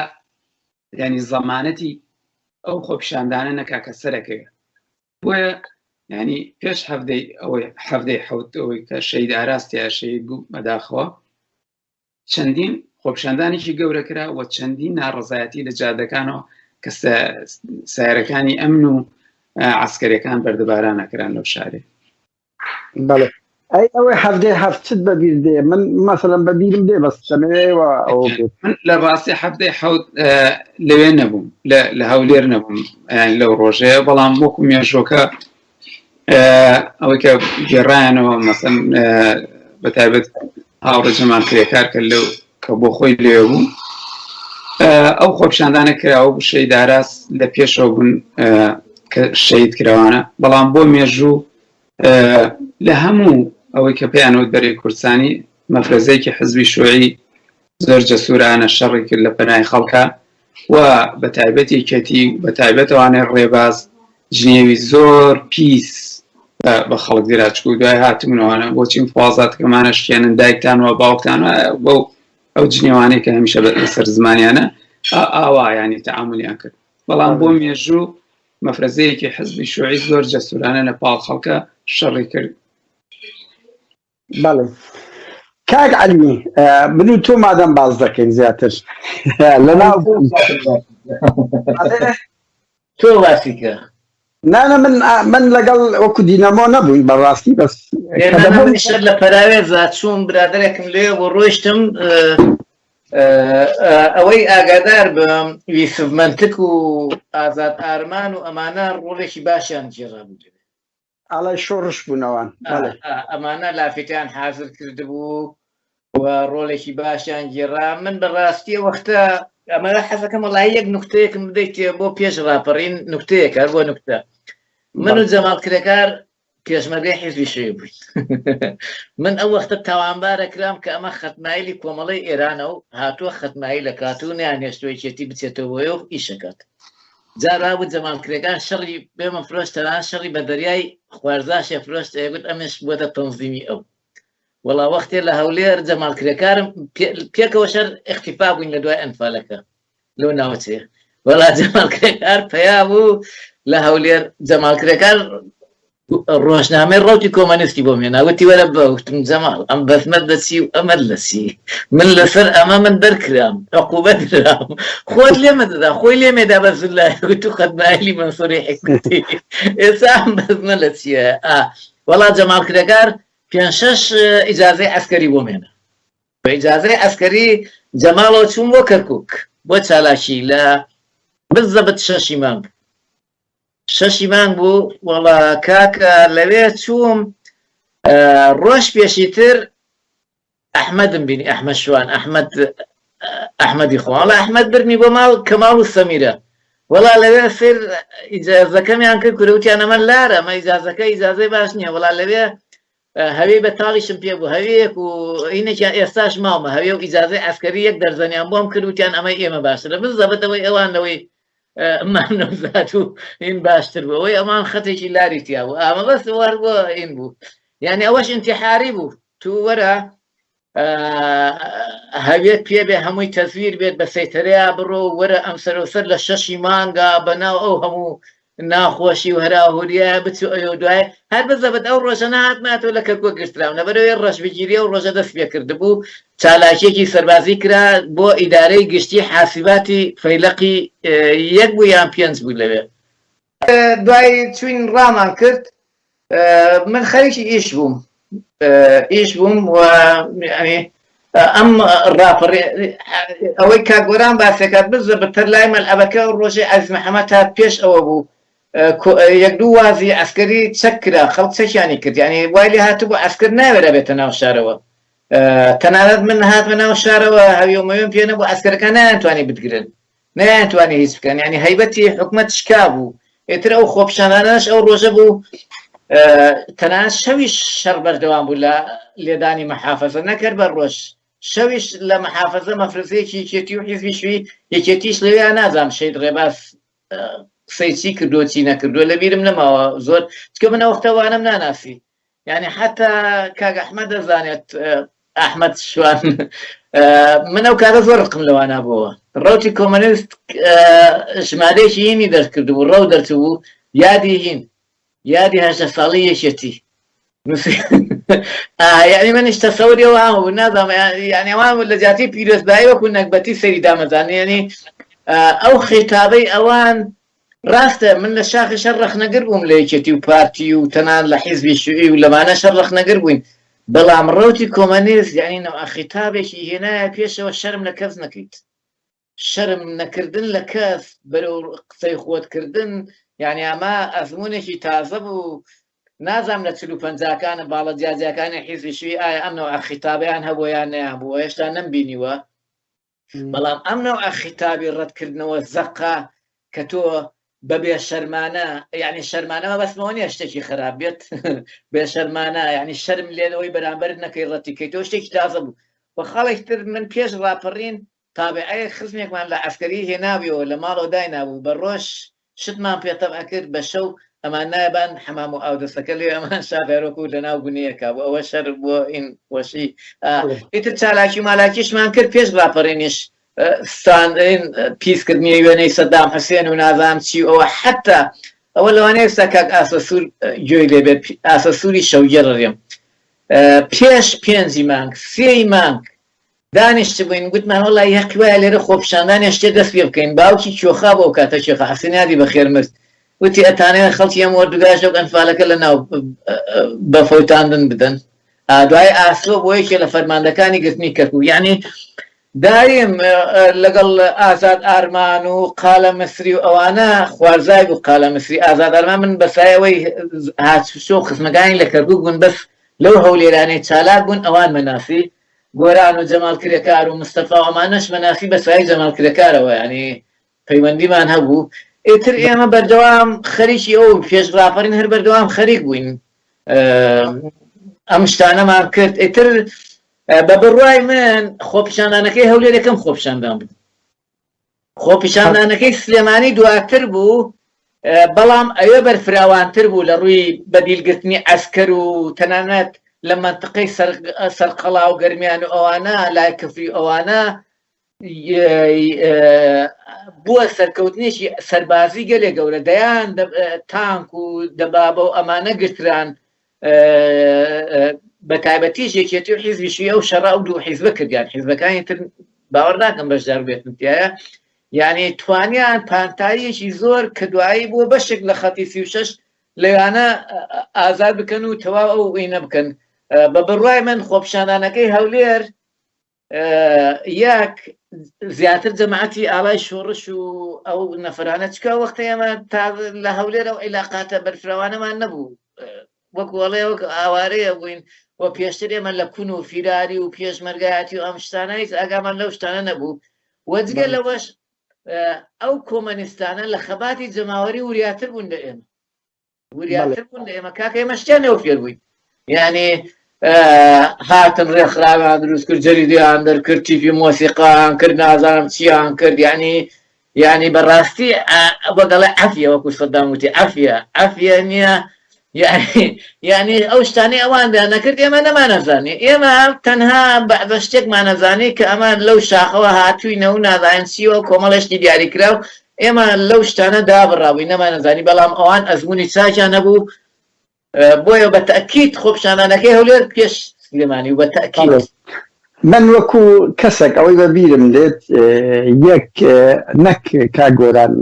S3: ینی زەمانەتی ئەو خۆپیشاندانە نەکا کە سەرەکەوێ بۆیە ینی پێش هەفتەی حەوت ئەوەی کە شەید ئاراستیا شەید بوو بەداخەوە چەندین خۆپیشاندانێکی گەورە کرا و چەندین ناڕەزایەتی لە جادەکانەوە کە سایرەکانی ئەمن و عسکەریەکان بەردەبارانەکران لەو شارێ
S1: بەڵێ ئەوەی هەفتەی هەفتت بەبیر دێ من مەسەلەن بەبیرم دێ بەس دەمەوێتەوە ئەوە
S3: من لە ڕاستی هەفتەی حەوت لەوێ نەبووم لە هەولێر نەبووم لەو ڕۆژەیە بەڵام وەکو مێژۆکە ئەوەی کە گێڕایانەوە مەسەن بەتایبەت هاوڕێ جەمال کرێکار کە لەو کە بۆ خۆی لێ بوو ئەو خۆپیشاندانە کراوە بوو شەید ئاراست لە پێشەوە بوون کە شەید کراوانە بەڵام بۆ مێژوو لە هەموو ئەوەی کە پێیانەوت بەرەی کوردستانی مەفرەزەیەکی حزبی شوعی زۆر جەسوورانە شەڕی کرد لە پەنای خەڵکە و بە تایبەتی کەتی بە تایبەتەوانێ ڕێباز ژنێوی زۆر پیس بە خەڵک دیراچکو دوای هاتمونەوەوانە بۆچین فوازاتەکەمانە شکێنن دایکتانەوە باوکتانە بۆ ئەو جنێوانەی کە هەمیشە بەسەر زمانیانە ئاوایانی تەعاملیان کرد بەڵام بۆ مێژوو مەفرەزەیەکی حزبی شوعی زۆر جەسوورانە لە پاڵ خەڵکە شەڕی کرد.
S1: بەڵێ کاک عەلمی من و تۆ مادەم باز دەکەین زیاتر لەناو
S2: تۆ واسیکە
S1: نانە من لەگەڵ وەکو دینەمۆ نەبووین بەڕاستی بەس
S2: شەر لە پەراوێزا چوون برادەرێکم لێ بۆ ڕۆیشتم ئەوەی ئاگادار بم یوسف منتک و ئازاد ئارمان و ئەمانە ڕۆڵێکی باشیان جێڕا بوو
S1: ئاڵای شۆڕش بوونەوەن
S2: ئەمانە لافێتیان حازر کردبوو و ڕۆڵێکی باشیان گێڕا من بەڕاستی وەختە ئەمە حەزەکەم وەڵای یەک نوکتەیەکم بدەیت بۆ پێش ڕاپەڕین نوکتەیەکە بۆ نوکتە من و جەمال کرێکار پێشمەرگەی حیزبی شوێ بووین من ئەو وەختە تاوانبارە کرام کە ئەمە خەتمایلی کۆمەڵی ئێرانە و هاتووە خەتمایی لە کاتوونیان هێشتۆیەتی بچێتەوەی و ئیشەکەات جارا بوو جەمال کرێکار شەڕی بێمە فرۆشتەران شەڕی بە دەریای خوارزاشێ فرۆشت ئەگوت ئەمش بۆتە تەنزیمی ئەو وەڵا وەختێ لە هەولێر جەمال کرێکارم پێکەوە شەر اختیفا بووین لە دوای ئەنفالەکە لەو ناوچێ وەڵا جەمال کرێکار پیا بوو لە هەولێر جەمال کرێکار ڕۆژنامەی ڕەوتی کۆمەنیستی بۆ مێنا وتی وەرە بەوتم جەماڵ ئەم بەسمەت دەچی و ئەمەر لەسی من لەسەر ئەمە من دەرکرام عقوبەت درام خۆت لێمە دەدا خۆی لێمێدا بەزلای گوت و خەتمایلی منسووری حکمەتی ئێستا ئەم بەزمە لە چییە وەڵا جەماڵ کرێکار 5-6 ئیجازەی عەسکەری بۆ مێنا بە ئیجازەی عەسکەری جەماڵەوە چوون بۆ کەرکووک بۆ چالاکی لە بزەبت 6 مانگ 6 مانگ بوو وەڵا کاکە لەوێ چووم ڕۆژ پێشی تر ئەحمەدم بینی ئەحمەد شوان ئەحمەدی خۆ وەڵا ئەحمەد برمی بۆ ماڵ کەماڵ و سەمیرە وەڵا لەوێ سێر ئیجازەکەمیان کرد کوروتیان ئەمە لارە ئەمە ئیجازەکە ئیجازەی باش نییە وەڵا لەوێ هەوێ بە تاڵیشم پێ بوو هەوەیەک و هینێکیان ئێستاش ماومە هەوێ و ئیجازەی عەسکەری 1 دەرزەنیان بۆم کردوتیان ئەمە ئێمە باشترە بزەبەتەوەی ئەوانەوەی ئەمان نەوزات و این باشتر بوو ئەوەی ئەمان خەتێکی لاری تیا بوو ئامە بەس وەر بۆ این بوو یعنی ئەوەش ئینتیحاری بوو تو وەرە هەوێت پێ بێ هەمووی تەزویر بێت بە سەیتەرەیە بڕۆ وەرە ئەم سەرۆسەر لە 6 مانگە بەناو ئەو هەموو ناخۆشی و هەراهوریە بچوو ئەو دوای هەر بزەبێت ئەو ڕۆژە نهاتماتەوە لە کەرکووک گرتراون لەبەرەوەی ڕەشبگیری و ڕۆژە دەست پێ کردبوو چالاکیێکی سەربازی کرا بۆ ئیدارەی گشتی حاسیباتی فەیلەقی 1 بوو یان 5 بوو لەوێ دوای چوین ڕامان کرد من خەریکی ئیش بووم و ئەم ڕاپەڕێ ئەوەی کاگۆران باسێکات بزەبەتر لای مەلعەبەکە ڕۆژێ عەزیز محەممەد هات پێش ئەوە بوو 1-2 وازی عەسکەری چەک کرا خەڵک چەکیانی کرد یعنی وای لێ هاتوو بۆ عەسکەر ناوێرە بێتە ناو شارەوە تەنانەت من هاتمە ناو شارەوە هەویۆمەوێم پێ نەبوو عەسکەرەکان نایانتوانی بتگرن نایانتوانی هیچ بکەن یعنی هەیبەتی حکومەت شکا بوو ئێتر ئەو خۆپشانانەش ئەو ڕۆژە بوو تەنانەت شەویش شەڕ بەردەوام بوو لە لێدانی مەحافەزە نەکرد بە ڕۆژ شەویش لە مەحافەزە مەفرزەیەکی یەکێتی و حیزبی شووی یەکێتیش لەوێ نازانم شەید ڕێباز قسەی چی کردو چی نەکردووە لەبیرم نەماوە زۆر چکە من ئەوەختەوانم ناناسی یعنی حتا کاک ئەحمەد دەزانێت ئەحمەد شوان من ئەو کارە زۆر ڕقم لەوانە بووە ڕەوتی کۆمەنیست ژمارەیەکی هینی دەرکردبوو ڕەو دەرچوو یادی 18 ساڵی یەکێتی یعنی منیش تەسەوری ئەوە بوو نازانم یعنی ئەوان لە جیاتی پیرۆزبایی وەکو نەکبەتی سەری دامەزانێ یعنی ئەو خێتابەی ئەوان ڕاستە من لە شاخی شەڕ ڕەخنەگر بووم لە یەکێتی و پارتی و تەنان لە حیزبی شووی و لەمانە شەڕ ڕەخنەگر بووین بەڵام ڕەوتی کۆمەنیست یعنی نەوە خێتابێکی هێنایە پێشەوە شەرم لە کەس نەکەیت شەرم نەکردن لە کەس بەرەو قسەی خۆتکردن یعنی ئەمە ئەزمونێکی تازە بوو نازام لە 40-50کانە باڵە جیاجەکانی حیزبی شووی ئایا ئەم نەوە خێتابیان هەبوو یان نەیانبووە هێشتا نەمبینیوە بەڵام ئەم نەوە خێتابی ڕەتکردنەوە زەقا کە تۆ بەبێ شەرمانە یعنی شەرمانەوە بەسمەوە نیە شتێکی خراپ بێت بێ شەرمانە یعنی شەرم لێنەوەی بەرامبەر نەکەی ڕەتیکەیتەوە شتێکی تازە بوو بە خەڵێک تر من پێش ڕاپەڕین تابعەیە خزمێکمان لە عەسکەری هێناویەوە لە ماڵەوە داینابوو بە ڕۆژ شتمان پێتەمە کرد بە شەو ئەمان نایبان حەمام و ئاودەستەکە لێ ئەمان شافێرۆک و لەناو گونیەکە بۆ ئەوە شەر بۆ ئین وەشی ئیتر چالاکی و مالاکیشمان کرد پێش ڕاپەڕینیش پیسکردنی وێنەی سەدام حوسێن و نازام چی ئەوە حتا ئەوە لەوانەیە ئێستا کاک ئاسەسوور گوێی لێبێت ئاسەسووری شەوگەڕێم پێش 5 مانگ 3 مانگ دانیشت بووین گوتمان وەڵای یەقی وایە لێرە خۆپشاندانی شتێ دەست پێ بکەین باوکی کێخا بۆ کاتە کێخا حەسینادی بەخێر مرد وتی ئەتانەیە خەڵکی ئەم وەردوگاش و ئەنفالەکە لە ناو بەفۆتاندن بدەن دوای ئاسۆ بۆ یەکێ لە فەرماندەکانی گرتنی کەرکوو یعنی دایم لەگەڵ ئازاد ئارمان و قالە مسری و ئەوانە خوارزای بوو قالە مسری ئازاد ئارمان من بەسایەوەی هاتوشۆ خزمەکانی لە کەرکوو بوون بەس لەو هەولێرانەی چالاک بوون ئەوان مەناسی گۆران و جەمال کرێکار و مستەفا ئەمانەش مەناسی بەسایی جەمال کرێکارەوە ینی پەیوەندیمان هەبوو ئیتر ئێمە بەردەوام خەریکی ئەو پێش ڕاپەڕین هەر بەردەوام خەریک بووین ئەم شتانەمان کرد ئیتر بە بڕوای من خۆپیشاندانەکەی هەولێرەکەم خۆپیشاندان بوو خۆپیشاندانەکەی سلێمانی دواتر بوو بەڵام ئەوێ بەرفراوانتر بوو لە ڕووی بەدیلگرتنی عەسکەر و تەنانەت لە منتقەی سەرقەڵا و گەرمیان و ئەوانە لای کفری ئەوانە بووە سەرکەوتنێکی سەربازی گەلێ گەورە دەیان تانک و دەبابە و ئەمانە گرتران بە تایبەتی یەکێتی و حیزبی شیعە و شەڕا و دوو حیزبە کردیان حیزبەکانی تر باوەڕ ناکەم بەشدار بێتن تایە یعنی توانیان پانتاییەکی زۆر کە دوایی بووە بەشێک لە خەتی 36 لەوانە ئازاد بکەن و تەواو ئەو وینە بکەن بە بڕوای من خۆپیشاندانەکەی هەولێر یاک زیاتر جەماعەتی ئاڵای شۆڕش و ئەو نەفرانە چکە وەختە ئێمە تا لە هەولێر ئەو عیلاقاتە بەرفراوانەمان نەبوو وەکوڵێ وەک ئاوارەیە بووین و پێشتر ئێمە لە کون و فیراری و پێشمەرگایەتی و ئەم شتانەی ئاگامان لەو شتانە نەبوو وەجگە لەوەش ئەو کۆمەنیستانە لە خەباتی جەماوەری وریاتر بوون لە ئێمە وریاتر بوون لە ئێمە کاکە ئێمە شتیانەوە فێر بووین یعنی هاتن ڕێکخراویان دروست کرد جەریدەیان دەرکرد تیپی مۆسیقایان کرد نازانم چیان کرد یعنی بەڕاستی بەگەڵێ عەفیە وەکو سەدام وتی عەفیە نییە یعنی ئەو شتانەی ئەوان نەکرد ئێمە نەمانەزانێ ئێمە تەنها بە شتێکمان نەزانێ کە ئەمان لەو شاخەوە هاتووینە و نازانین چیوە کۆمەڵێشتی دیاریکرا و ئێمە لەو شتانە دابڕاوی نەمانەزانی بەڵام ئەوان ئەزمموی چاکیان نەبوو بۆیە بە تەکیت خۆپیشاندانەکەی هەولێر پێش سلێمانی و بە تەکیت
S1: من وەکو کەسێک ئەوەی بەبیرم دێت یەک نەک کاگۆران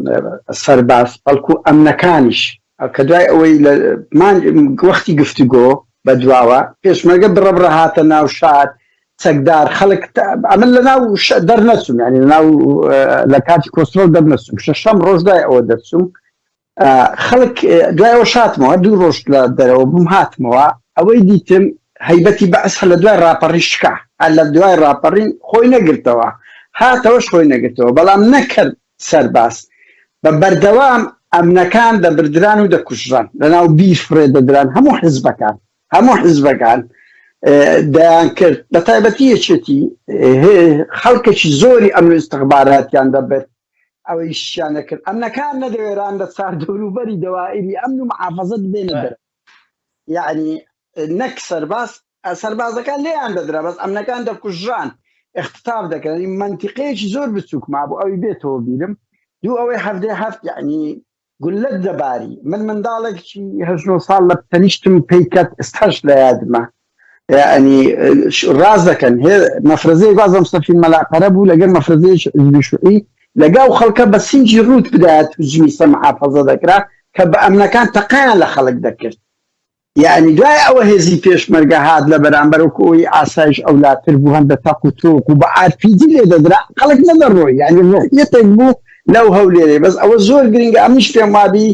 S1: سەرباز بەڵکو ئەمنەکانیش کە دوای ئەوەی وەختی گفتوگۆ بە دواوە پێشمەرگە بڕەبڕە هاتە ناو شار چەکدار خەڵک ئەمن لە ناو دەرنەچوم ینی لە کاتی کۆسترۆل دەرنەچوم شەشەم ڕۆژ دوای ئەوە دەرچوم خەڵک دوایەوە شاتمەوە دوو ڕۆژ لە دەرەوە بووم هاتمەوە ئەوەی دیتم هەیبەتی بەعس لە دوای ڕاپەڕی شکا لە دوای ڕاپەڕین خۆی نەگرتەوە هاتەوەش خۆی نەگرتەوە بەڵام نەکرد سەرباز بە بەردەوام ئەمنەکان دەبردران و دەکوژران لەناو بیش فرێ دەدران هەموو حیزبەکان دەیان کرد بە تایبەتی یەکێتی خەڵکێکی زۆری ئەمن و ئستیخباراتیان دەبێت ئەوەی شیانە کرد ئەمنەکان نەدەوێران لە چاردەوروبەری دەوائری ئەمن و محافەزەت بێنە دەر یعنی نەک سەربازەکان لێیان دەدرا بەس ئەمنەکان دەکوژران اختتاب دەکەن منتیقەیەکی زۆر بچووک مابوو ئەوی بێتەوە بیرم دوو ئەوەی هەفتەی یعنی گولەت دەباری من منداڵێکی 8 ساڵ لە تەنیشتم پێیکەت ئستەش لە یادمە یعنی ڕاز دەکەن مەفرەزەی وازم سەفین مەلاقەرە بوو لەگەر مەفرەزەیەک حیزبی شوعی لەگاو خەڵکە بە سینجی ڕوت بدات هجومی سە محافەزە دەکرا کە بە ئەمنەکان تەقیان لە خەڵک دەکرد یعنی دوای ئەوە هێزی پێشمەرگە هات لە بەرامبەرەوەی ئاسایش ئەولاتر بوو هەندە تاق و تۆق و بە ئارپیجی لێ دەدرا خەڵک نەدەڕۆی یعنی ڕۆحیەتێک بوو لەو هەولێرێ بەس ئەوە زۆر گرنگە ئەمیش پێم وابی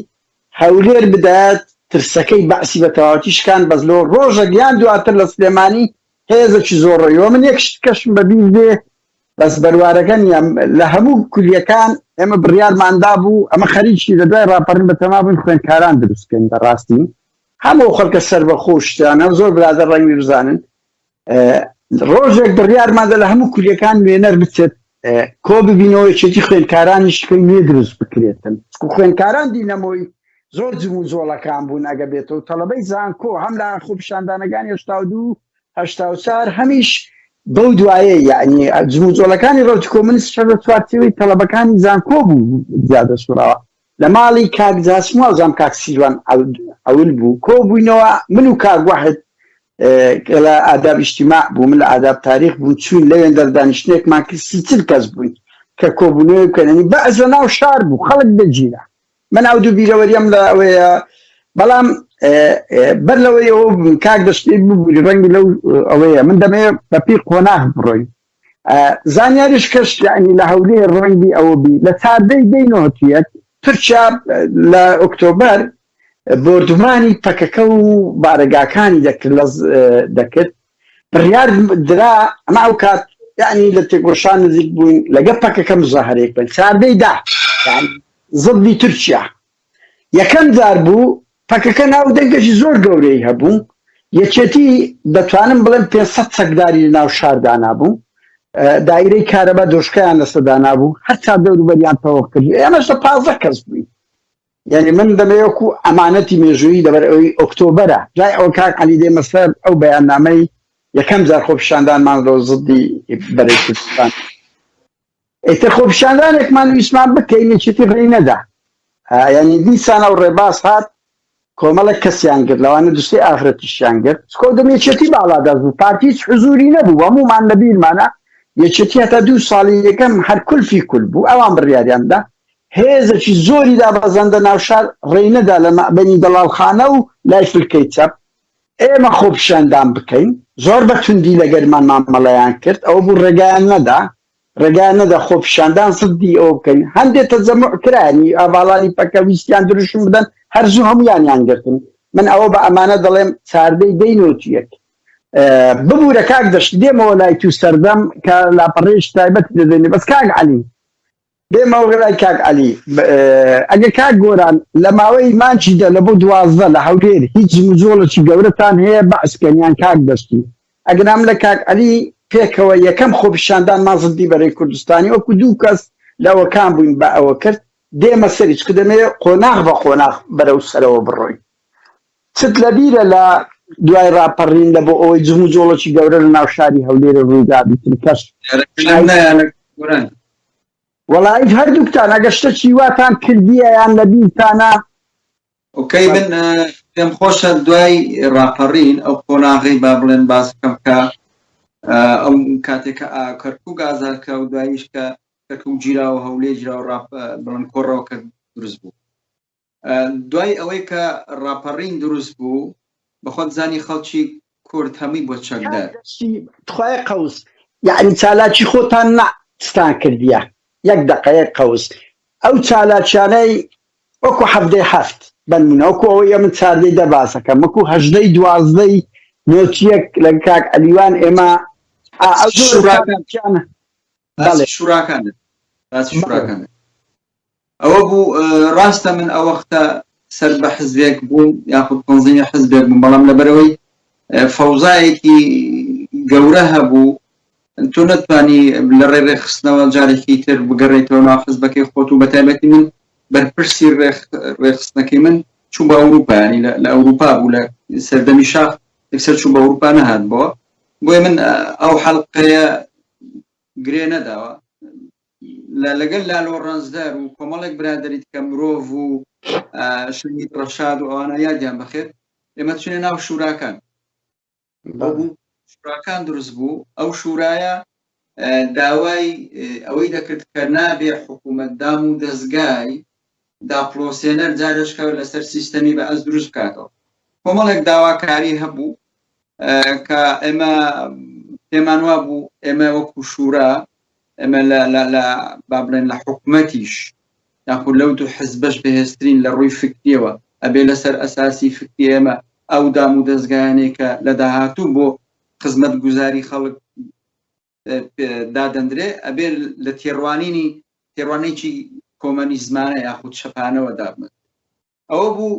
S1: هەولێر بدات ترسەکەی بەعسی بە تەواوەتی شکان بەس لەوە ڕۆژێک یان دواتر لە سلێمانی هێزێکی زۆڕەویەوە من یەک کەشم بەبیر دێ بەس بەروارەکەن لە هەموو کولیەکان ئێمە بڕیارماندا بوو ئەمە خەریکی لە دوای ڕاپەڕین بە تەما بووین خوێندکاران دروستکەین بەڕاستی هەموو خەڵکە سەر بە خۆشتیانە زۆر برادە ڕەنگی بزانن ڕۆژێک بڕیارماندا لە هەموو کولیەکان وێنەر بچێت کۆ ببینەوەی چێتی خوێندکارانیشکەی نوێ دروست بکرێتن خوێندکاران دینەمەوەی زۆر جم و زۆڵەکان بوون ئەگە بێتەوە تەڵەبەی زانکۆ هەم لە خۆپیشاندانەکانی 1984 هەمیش بەو دوایە یعنی جم و زۆڵەکانی ڕۆژی کۆمونیست شەڕە چوارچێوەی تەڵەبەکانی زانکۆ بوو زیادە سوراوە لە ماڵی کاک جاسموە زام کاک سیروان ئەول بوو کۆ بووینەوە من و کاک واحد لە ئاداب اجتماع بوو من لە ئاداب تاریخ بوو چوین لەوێن دەردانیشتێکمان کرد 30 کەس بووین کە کۆبوونەوەی بکەننی بەعز لە ناو شار بوو خەڵک دەگیرە من ئەو دوو بیرەوەریەم لە ئەوەیە بەڵام بەر لەوەی ئەوە کاک دەشتێ بوو ڕەنگی لەو ئەوەیە من دەمەوێت بە پیر قۆناغ بڕۆین زانیاریش کەس یعنی لە هەولێر ڕەنگی ئەوە بی لە چاردەی دەینەوەتیەک تورکیا لە ئۆکتۆبەر بردومانی پەکەکە و بارەگاکانی دەکرد بڕیار درا ئەمە ئەو کات یعنی لە تێگۆشان نزیک بووین لەگە پەکەکە مزاهرەیەک بن چاردەی دا زڵی تورکیا یەکەم جار بوو پەکەکە ناو دەنگەشی زۆر گەورەی هەبوو یەکێتی دەتوانم بڵێم 500 چەکداری ناو شاردانا بوو دایرەی کارەبا دۆشکیان لەسەدانا بوو هەر چا دەوروبەریان تەواو کرد ئێمەش 15 کەس بووین یعنی من دەمەوەکو ئەمانەتی مێژووی لەبەر ئەوەی ئۆکتۆبەرە جای ئەو کاک عەلی دێمە سەر ئەو بەیاننامەی یەکەم جار خۆپیشاندانمان لەوە زڵی بەرەی کوردستان ئیتر خۆپیشاندانێکمان ویسمان بکەین یەکێتی ڕێی نەدا ینی دیسانە و ڕێباز هات کۆمەڵە کەسیان کرد لەوانە دوستی ئاخرەتیشیان کرد سکۆدەم یەکێتی باڵادەست بوو پارتی هیچ حزوری نەبوو هەمومان لەبیرمانە یەکێتی هەتا 2 ساڵی یەکەم هەر کولفی کول بوو ئەوان بڕیاریاندا هێزێکی زۆری دابەزەندە ناو شار ڕێی نەدا لە مەبەنی دەڵالخانە و لای فلکەی چەپ ئێمە خۆپیشاندان بکەین زۆر بە توندی لەگەرمان مامەڵەیان کرد ئەو بوو ڕێگایان نەدا خۆپیشاندان سدی ئەوە بکەین هەندێک تەجەموع کرانی ئاڤاڵانی پەکەویستیان دروشم بدەن هەرزوو هەمویانیان گرتن من ئەوە بە ئەمانە دەڵێم چاردەی دەینۆتیەک ببوورە کاک دەشت دێمەوە لای تو سەردەم کە لاپەڕێش تایبەت دەدەنێ بەس کاک عەلی دێمەوە لای کاک عەلی ئەگە کاک گۆران لە ماوەی مانچیدا لە بۆ 12 لە هەولێر هیچ زۆڵەکی گەورەتان هەیە بەعسکەنیان کاک دەشتی ئەگەنام لە کاک عەلی پێکەوە یەکەم خۆپیشاندان مازدی بەرەی کوردستانی وەکو 2 کەس لەوەکان بووین بە ئەوە کرد دێمە سەری چ دەمێ قۆناغ بە قۆناغ بەرەو سەرەوە بڕۆین چت لەبیرە لە دوای ڕاپەڕین لە بۆ ئەوەی جم و جۆڵەکی گەورە لە ناو شاری هەولێرە ڕوویدابیتن کەس وەڵای هەردووکتان ئەگەشتە چیواتان کردیە یان لە بیرتانە
S4: ئۆکەی من پێم خۆشە دوای ڕاپەڕین ئەو قۆناغی با بڵێن باس بکەم کە ئەو کاتێککە کەرکوو ئازارکە و دواییش کە کەرکوو گیرا و هەولێر گیرا و بڵند کۆڕەوە کە دروست بوو دوای ئەوەی کە ڕاپەڕین دروست بوو بەخۆت زانی خەڵکی کورد هەمووی بۆ چەکدار
S1: تخوای قەوس یعنی چالاکی خۆتان نەستان کردیە یەک دقەیە قەوس ئەو چالاکیانەی وەکو هەفتەی هەفت بنمونە وەکو ئەوەی من چاردەی دەباسەکەم وەکو هەژدەی دوازدەی نوێچیەک لە کاک ئەلیوان ئێمە
S4: شوراکانە ئەوە بوو ڕاستە من ئەو وەختە سەر بە حزبێک بووم یاخود تەنزیمی حزبێک بووم بەڵام لەبەرەوەی فەوزایەکی گەورە هەبوو تۆ نەتوانی لە ڕێڕێخستنەوە جارێکی تر بگەڕێتەوە ناو حزبەکەی خۆت و بەتایبەتی من بەرپرسی ڕێخستنەکەی من چوو بە ئەوروپا ینی لە ئەوروپا بوو لە سەردەمی شاخ یەکسەر چوو بە ئەوروپا نەهات بۆ بۆیە من ئەو حەڵقەیە گرێ نەداوە لەگەل لالۆ ڕەنزدار و کۆمەڵێک برادریت کە مرۆڤ و شنیت ڕەشاد و ئەوانە یادیان بەخێر ئێمە چونێ ناو شوراکان شوراکان دروست بوو ئەو شورایە داوای ئەوەی دەکرد کە نابێ حکوومەتدام و دەستگای داپلۆسێنەر جارشکەوە لەسەر سیستەمی بە ئەس دروست بکاتەوە کۆمەڵێک داواکاری هەبوو کە ئێمە پێمان وا بوو ئێمە وەکو شورا ئەمە لە با بڵێن لە حکوومەتیش یاخود لەو دوو حزبەش بەهێزترین لە ڕووی فکریەوە ئەبێ لەسەر ئەساسی فکری ئێمە ئەو دام و دەستگایانێکە لە داهاتوو بۆ خزمەت گوزاری خەڵک دادەندرێ ئەبێ لە تێڕوانێکی کۆمەنیزمانە یاخود شەپانەوە دابمێت ئەوە بوو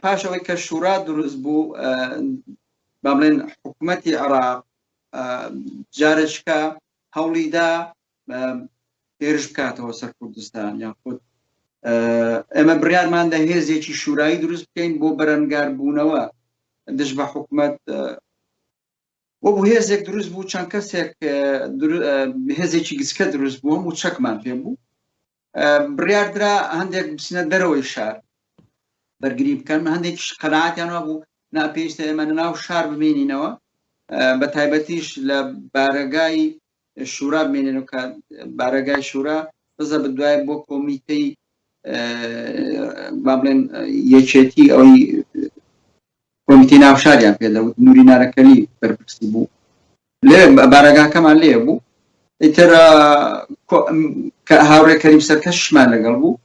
S4: پاش ئەوەی کە شورا دروست بوو با بڵێن حکوومەتی عێراق جارشکە هەوڵیدا هێرش بکاتەوە سەر کوردستان یاخود ئێمە بڕیارمان لە هێزێکی شورایی دروست بکەین بۆ بەرەنگار بوونەوە دژ بە حکوومەت وەبوو هێزێک دروست بوو چەند کەسێک هێزێکی گچکە دروست بووم و چەکمان پێ بوو بڕیاردرا هەندێک بچنە دەرەوەی شار بەرگری بکەن هەندێکیش قەناعەتیانەوە بوو ناپێویستە ئێمە ناو شار بمێنینەوە بە تایبەتیش لە بارەگای شورا بمێنێنەوە کە بارەگای شورا بزە بدوای بۆ کۆمیتەی با بڵێن یەکێتی ئەوەی کۆمیتی ناوشاریان پێدەوت نوری نارەکەلی بەرپرسی بوو لێ بارەگاکەمان لێ بوو ئیتر کە هاوڕێ کەریم سەرکەشمان لەگەڵ بوو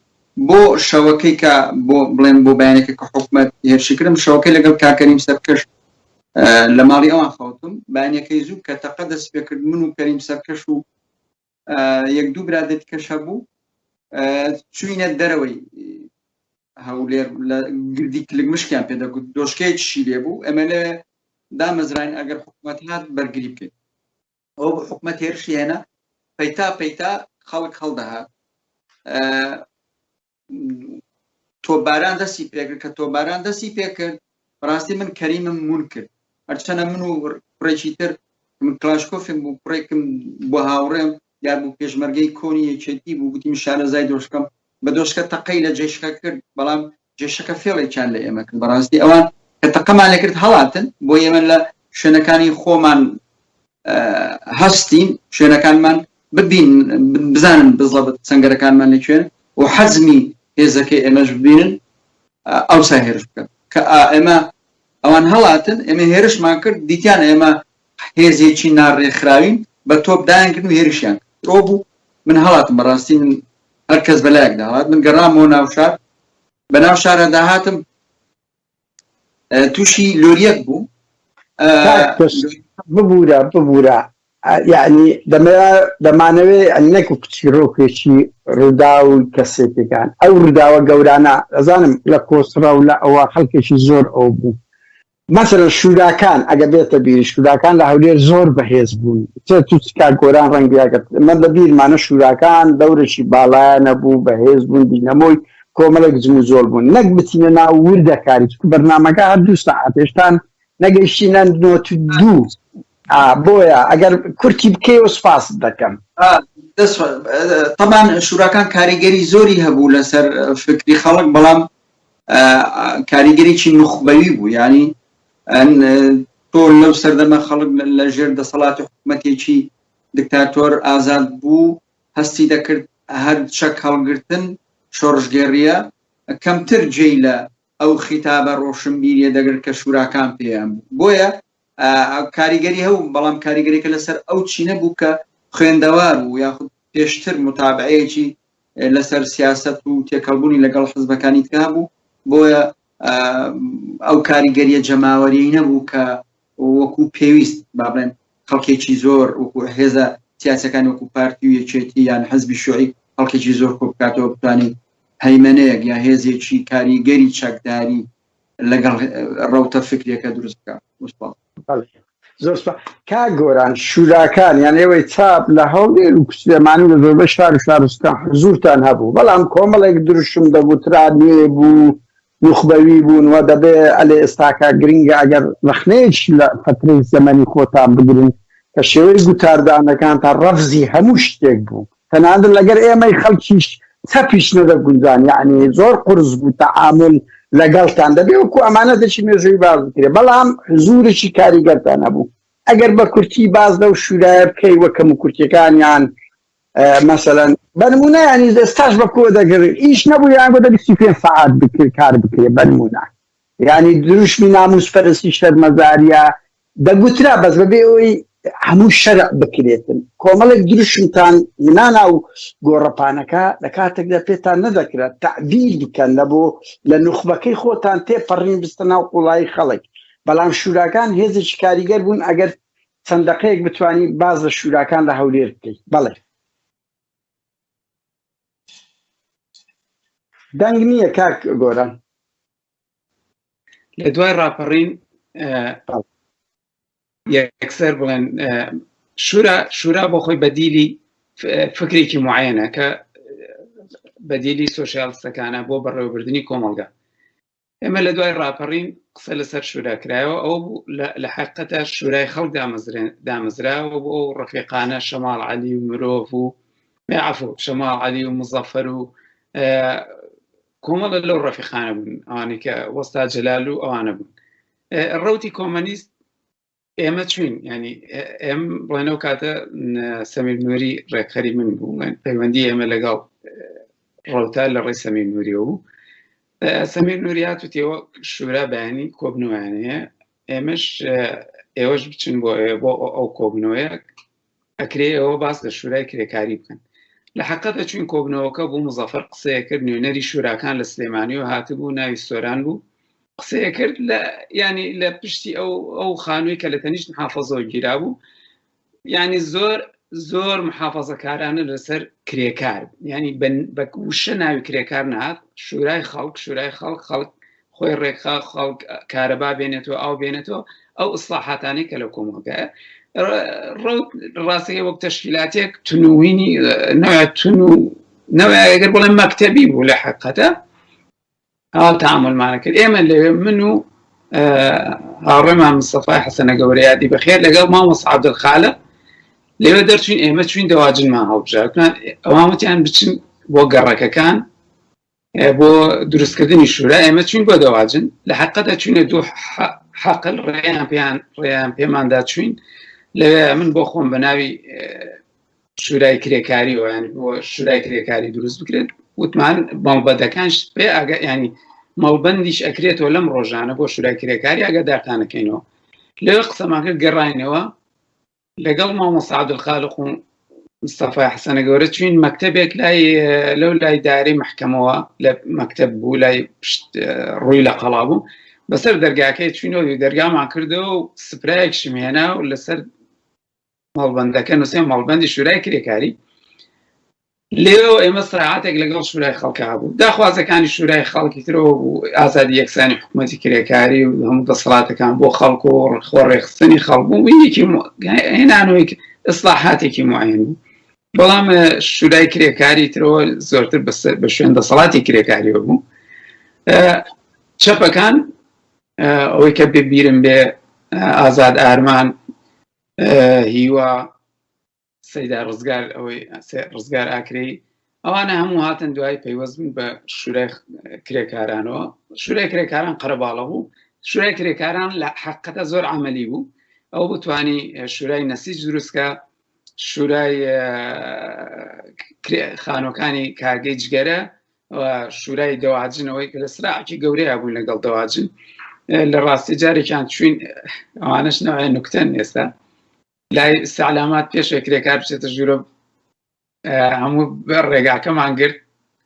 S4: بۆ شەوەکەی کە بۆ بڵێن بۆ بەیانێکە کە حکوومەت هێرشی کردم شەوەکەی لەگەڵ کاکەریم سەرکەش لە ماڵی ئەوان خەوتم بەیانەکەی زوو کە تەقە دەست پێ کرد من و کەریم سەرکەش و یەک دوو برادێتی کەش هەبوو چوینە دەرەوەی هەولێر لە گردی کلگمشکیان پێدەگوت دۆشکەیەکیشی لێ بوو ئەمە لێ دامەزراین ئەگەر حکوومەت هات بەرگری بکەین ئەو حکوومەت هێرشی هێنا پەیتا خەڵک هەڵدەهات تۆباران دەستی پێکرد کە تۆباران دەستی پێکرد ڕاستی من کەریمم مون کرد هەرچەنە من و کوڕێکی تر من کلاشکۆفم بوو کوڕێکم بۆ هاوڕێم دیار بوو پێشمەرگەی کۆنی یەکێتی بوو گوتی من شارەزای دۆشکەم بە دۆشکە تەقەی لە جێشکە کرد بەڵام جێشەکە فێڵێکیان لە ئێمە کرد بەڕاستی ئەوان کە تەقەمان لێ کرد هەڵاتن بۆ ئێمە لە شوێنەکانی خۆمان هەستین شوێنەکانمان ببین بزانن بزڵبت سەنگەرەکانمان لەکوێن و حەزمی هێزەکەی ئێمەش ببینن ئەوسا هێرش بکەن کە ئێمە ئەوان هەڵاتن ئێمە هێرشمان کرد دیتیان ئێمە هێزێکی ناڕێکخراوین بە تۆپ دایانکردن و هێرشیان تۆ بوو من هەڵاتم بەڕاستی من هەر کەس بەلایەکدا هەڵات من گەڕامەوە ناو شار بە ناو شارە داهاتم تووشی لۆریەک بوو
S1: ببوورە یعنی دەمانەوێت ئەنەک و کچیرۆکێکی ڕوودا و کەسێکەکان ئەو ڕووداوە گەورانە ئەزانم لە کۆسڕە و لە ئەوە خەڵکێکی زۆر ئەو بوو مەسەرە شوراکان ئەگە بێتە بیر شوراکان لە هەولێر زۆر بەهێز بوون توچکا گۆران ڕەنگیاگەت من لە بیرمانە شوراکان دەورێکی باڵایانە بوو بەهێز بوون دینەمۆی کۆمەڵێک جم و زۆر بوون نەک بچینە ناو وردەکاری بەرنامەکە هەر 2 ساعت هێشتان نەگەیشتینە 92 بۆیە ئەگەر کورتی بکەیەوە سپاس دەکەم
S4: طبعا شوراکان کاریگەری زۆری هەبوو لەسەر فکری خەڵک بەڵام کاریگەریی نخبەوی بوو ینی تۆ لەو سەردەمە خەڵک لە ژێر دەسەڵاتی حکوومەتێکی دکتاتۆر ئازاد بوو هەستی دەکرد هەر چەک هەڵگرتن شۆڕژگێڕیە کەمتر جێی لە ئەو خیتابە ڕۆشنبیریە دەگرت کە شوراکان پێیان بۆیە کاریگەری هەبوو بەڵام کاریگەریکە لەسەر ئەو چینە بوو کە خوێندەوار بوو یاخود پێشتر متابعەیەکی لەسەر سیاست و تێکەڵبوونی لەگەڵ حزبەکانی تکا بوو بۆیە ئەو کاریگەریە جەماوەری نەبوو کە وەکو پێویست با بڵێن خەڵکێکی زۆر وەکو هێزە سیاسەکان وەکو پارتی و یەکێتی یان حزبی شوعی خەڵکێکی زۆر کۆ بکاتەوە بتوانێت هەیمەنەیەک یا هێزێکی کاریگەری چەکداری لەگەڵ ڕەوتە فکرێکە دروست بکات
S1: زۆر کا گۆران شوراکان یان ئێوەی چاپ لە هەولێر و کوچێمان و لە زۆربەی شار و شارستان زوورتان هەبوو بەڵام کۆمەڵێک دروشم دەگوترا نوێ بوو نخبەوی بوون و دەبێ ئەلێ ئێستاکە گرنگە ئەگەر رەخنەیەکی لە فترەی زەمەنی خۆتان بگرن کە شێوەی گوتاردانەکان تا ڕەفزی هەموو شتێک بوو تەنانەت لەگەر ئێمەی خەڵکیش چەپیش نەدەگونجان یعنی زۆر قورس بوو تەعامل لەگەڵتان دەبێ وەکو ئەمانەتێکی مێژووی باز بکرێ بەڵام زوورێکی کاریگەرتان هەبوو ئەگەر بە کورتی باز لەو شورایە بکەی وەکەم کورتەکانیان مەسەلەن بەنمونە ینی ئێستاش بە کۆ دەگەڕێت ئیش نەبوو یان بۆ دەبی 35 ساعات کار بکرێ بەنمونە ینی دروشمی ناموسپەرستی شەرمەزاریە دەگوترا بەس بەبێ ئەوەی هەموو شەرع بکرێتن کۆمەڵێک دروشمتان هێنانا و گۆڕەپانەکە لە کاتێکدا پێتان نەدەکرێت تەعبیر بکەن لە بۆ لە نوخبەکەی خۆتان تێپەڕین بستە ناو قوڵایی خەڵک بەڵام شوراکان هێزێکی کاریگەر بوون ئەگەر چەند دقەیەک بتوانی باز لە شوراکان لە هەولێر بکەیت بەڵێ دەنگ نییە کاک گۆران
S3: لە دوای ڕاپەڕین یەکسەر بڵێن شورا بۆ خۆی بەدیلی فکرێکی معەنە کە بەدیلی سۆشیالیستەکانە بۆ بەڕێوەبردننی کۆمەڵگا ئێمە لە دوای ڕاپەڕین قسە لەسەر شوراکرایەوە ئەو لە حقیقەتە شورای خەڵک دامەزراوە بۆ ڕەفیقانە شەماڵ عەلی و مرۆڤ و عەفو شەماڵ عەلی و مزەفەر و کۆمەڵە لەو ڕەفیقانە بوون ئەوانەی کە وەستا جەلال و ئەوانە بوون ڕەوتی کۆمەنیست ئێمە چوین ینی ئێم بڵێنەوە کاتە سەمیر نووری ڕێکخەری من بوو پەیوەندی ئێمە لەگەڵ ڕەوتا لە ڕێی سەمیر نووریەوە بوو سەمیر نووری هاتووتەوە شورا بەیانی کۆبنەوەیانەیە ئێوەش بچن بۆ ئەو کۆبنەوەیە ئەکرێ ئەوە باس لە شورای کرێکاری بکەن لە حقیقەتە چوین کۆبنەوەکە بوو مزەفەر قسەیە کرد نوێنەری شوراکان لە سلێمانی و هاتبوو ناوی سۆران بوو قسەیە کرد ینی لە پشتی ئەو خانووی کە لە تەنیشت محافەزەوە گیرا بوو ینی زۆر محافەزەکارانە لەسەر کرێکار ینی بە وشە ناوی کرێکار نهات شورای خەڵک خۆی ڕێکخا خەڵک کارەبا بێنێتەوە ئەو بێنێتەوە ئەو ئیسلاحاتانەی کە لە کۆمەڵگایە ڕاستەکە وەک تەشکیلاتێک تونوینی نەوەی ئەگەر بڵێن مەکتەبی بوو لە حقیقەتە ئەو تەعاملمانە کرد ئێمە لەوێ من و هاوڕێمان مستەفای حەسەنە گەورەیادی بەخێر لەگەڵ مامۆستا عەبدولخالق لێوە دەرچوین ئێمە چوین دەواجنمان هەڵبژاردمان ئەوامەتیان بچن بۆ گەڕەکەکان بۆ دروستکردنی شورا ئێمە چوین بۆ دەواجن لە حقەتە چوینە دوو حەقل ڕێیان پێماندا چوین لەوێ من بۆ خۆم بە ناوی شورای کرێکاری ویان بۆ شورای کرێکاری دروست بکرێت وتمان مەڵبەندەکان پێ ینی مەڵبەندیش ئەکرێتەوە لەم ڕۆژانە بۆ شورای کرێکاری ئاگادارتانەکەینەوە لەوێ قسەماکە گەڕاینەوە لەگەڵ مامۆستا عەبدولخالق و مستەفای حەسەنە گەورە چوین مەکتەبێک لەو لای دارەی محکەمەوە لە مەکتەب بوو لای ڕووی لە قەڵا بوو بەسەر دەرگاکەی چوینەوە دەرگامان کردەوە و سپرایەکشم هێنا و لەسەر مەڵبەندەکە نووسێ مەڵبەندی شورای کرێکاری لێەوە ئێمە سراحەتێک لەگەڵ شورای خەڵکا بوو داخوازەکانی شورای خەڵکی ترەوە بوو ئازادی یەکسانی حکوومەتی کرێکاری و هەموو دەسەڵاتەکان بۆ خەڵک و خۆڕێخستنی خەڵک بوو وینێکی هێنانەوەی ئیسلاحاتێکی معین بوو بەڵام شورای کرێکاری ترەوە زۆرتر بە شوێن دەسەڵاتی کرێکاریەوە بوو چەپەکان ئەوەی کە بێبیرم بێ ئازاد ئارمان هیوا سەیدا ڕزگار ئەوەی ڕزگار ئاکرێ ئەوانە هەموو هاتن دوای پەیوەستبوون بە شورای کرێکارانەوە شورای کرێکاران قەرەباڵە بوو شورای کرێکاران لە حقەتە زۆر عملی بوو ئەو بتوانی شورای نەسیج دروستکە شورای خانۆکانی کارگەی جگەرە شورای دەواجنەوەی کە لە سراعکی گەورەیە بوون لەگەڵ دەواجن لە ڕاستی جارێکیان چوین ئەوانش نەوەیە نوکتەن ئێستا لای سەعلامات پێشە کرێکار بچێتە ژوورە هەموو ڕێگاکەمان گرت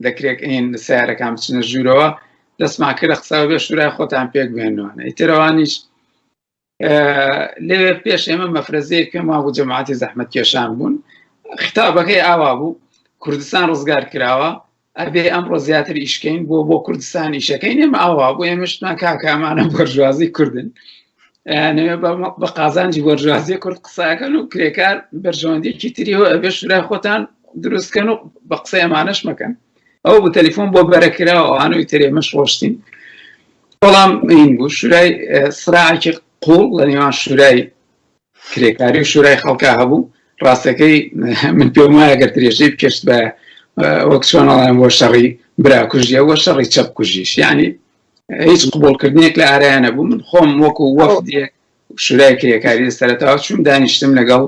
S3: دەکرێن سیارەکان بچنە ژوورەوە دەستمان کرد قسەوە بێ شورای خۆتان پێک بێنەوەنە ئیترەوانیش لێوێ پێش ئێمە مەفرەزەیەک پێم بوو جەماعەتی زەحمەت کێشان بوون خیتابەکەی ئاوا بوو کوردستان ڕزگار کراوە ئەبێ ئەمڕۆ زیاتر ئیشکەین بۆ کوردستان ئیشەکەین ئێمە ئاوا بوو ئێمەشتمان کاکامانە بەرژوازی کوردن بە قازانجی وەرژوازی کورد قساکەن و کرێکار بەرژەوەندێکی تریەوە ئەبێ شورای خۆتان دروستکەن و بە قسەی ئەمانەش مەکەن ئەو بە تەلیفۆن بۆ بەرەکراوە ئەوانەوەی ترێمەش ڕۆشتین بەڵام این بوو شورای سراعێکی قوڵ لە نێوان شورای کرێکاری و شورای خەڵکا هەبوو ڕاستەکەی من پێم وایە ئەگەر درێژەی بکەشت بە وەک چۆنەڵێن بۆ شەڕی برا کوژیە وە شەڕی چەپ کوژیش یعنی هیچ قبولکردنێک لە ئارایانە بوو من خۆم وەکو وەفدێک شورای کرێکاری سەرەتاوە چوون دانیشتم لەگەڵ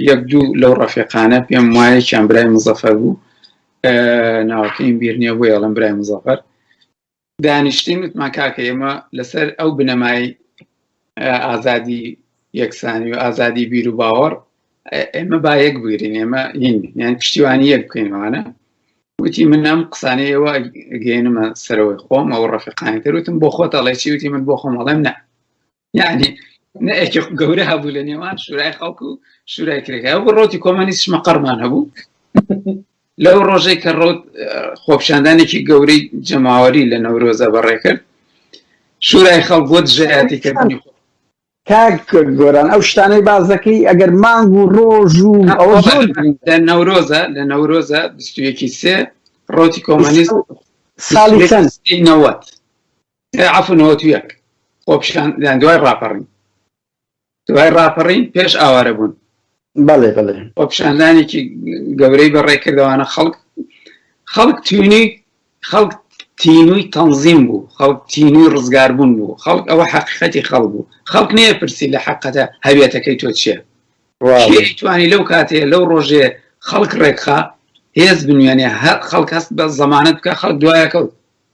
S3: یەک دوو لەو ڕەفیقانە پێم وایە کیان برای مزەفەر بوو ناوەکەیم بیر نییە بۆ یاڵم برای مزەفەر دانیشتین وتمان کاکە ئێمە لەسەر ئەو بنەمای ئازادی یەکسانی و ئازادی بیر و باوەڕ ئێمە با یەک بگرین ئێمە یان پشتیوانی یەک بکەینەوەنە وتی من ئەم قسانەیەوە گەێنمە سەرەوەی خۆم ئەو ڕەفیقانی تر وتم بۆ خۆت ئەڵێکی وتی من بۆ خۆم ئەڵێم نە یعنی نەیەکی گەورە هەبوو لە نێوان شورای خەڵک و شورای کرێکاری بۆ ڕۆتی کۆمەنیستیشمە قەرمان هەبوو لەو ڕۆژەی کە ڕۆت خۆپیشاندانێکی گەورەی جەماوەری لە نەورۆزە بەڕێکرد شورای خەڵک بۆ دژایەتیکردنی
S1: کاک گۆران ئەو شتانەی بازەکەی ئەگەر مانگ و ڕۆژ و ئەوە زۆر
S3: لە نەورۆزە 21 ڕۆتی کۆمەنیست
S1: ساڵی چەند
S3: 90 عەفو 91 خۆپیشاندان دوای ڕاپەڕین پێش ئاوارە بوون
S1: بەڵێ
S3: خۆپیشاندانێکی گەورەی بەڕێکردەوانە خەڵک تینووی تەنزیم بوو خەڵک تینووی ڕزگاربوون بوو خەڵک ئەوە حەقیقەتی خەڵک بوو خەڵک نەیە پرسی لە حەقەتە هەویەتەکەی تۆ چییە توانی لەو کاتێ لەو ڕۆژێ خەڵک ڕێکخا هێز بنوێنێ خەڵک هەست بە زەمانەت بکە خەڵک دوایە کەوت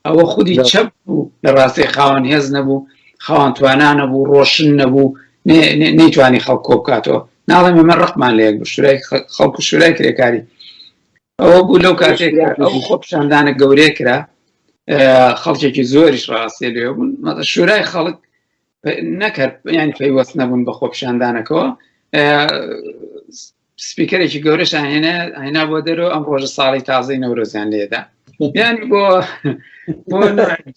S3: ئەوە خودی چەپ بوو لە ڕاستی خاوەن هێز نەبوو خاوەن توانان نەبوو ڕۆشن نەبوو نەیتوانی خەڵک کۆ بکاتەوە ناڵێم ئێمە ڕقمان لە یەک بوو شورای خەڵک و شورای کرێکاری ئەوە بوو لەو کاتێک ئەو خۆپیشاندانە گەورەی کرا خەڵکێکی زۆریش ڕاستی لێ بوون شورای خەڵک نەکرد ینی پەیوەست نەبوون بە خۆپیشاندانەکەەوە سپیکەرێکی گەورەشان هێنا بۆ دەرەوە ئەم ڕۆژە ساڵی تازەی نەورۆزیان لێدا ینی بۆ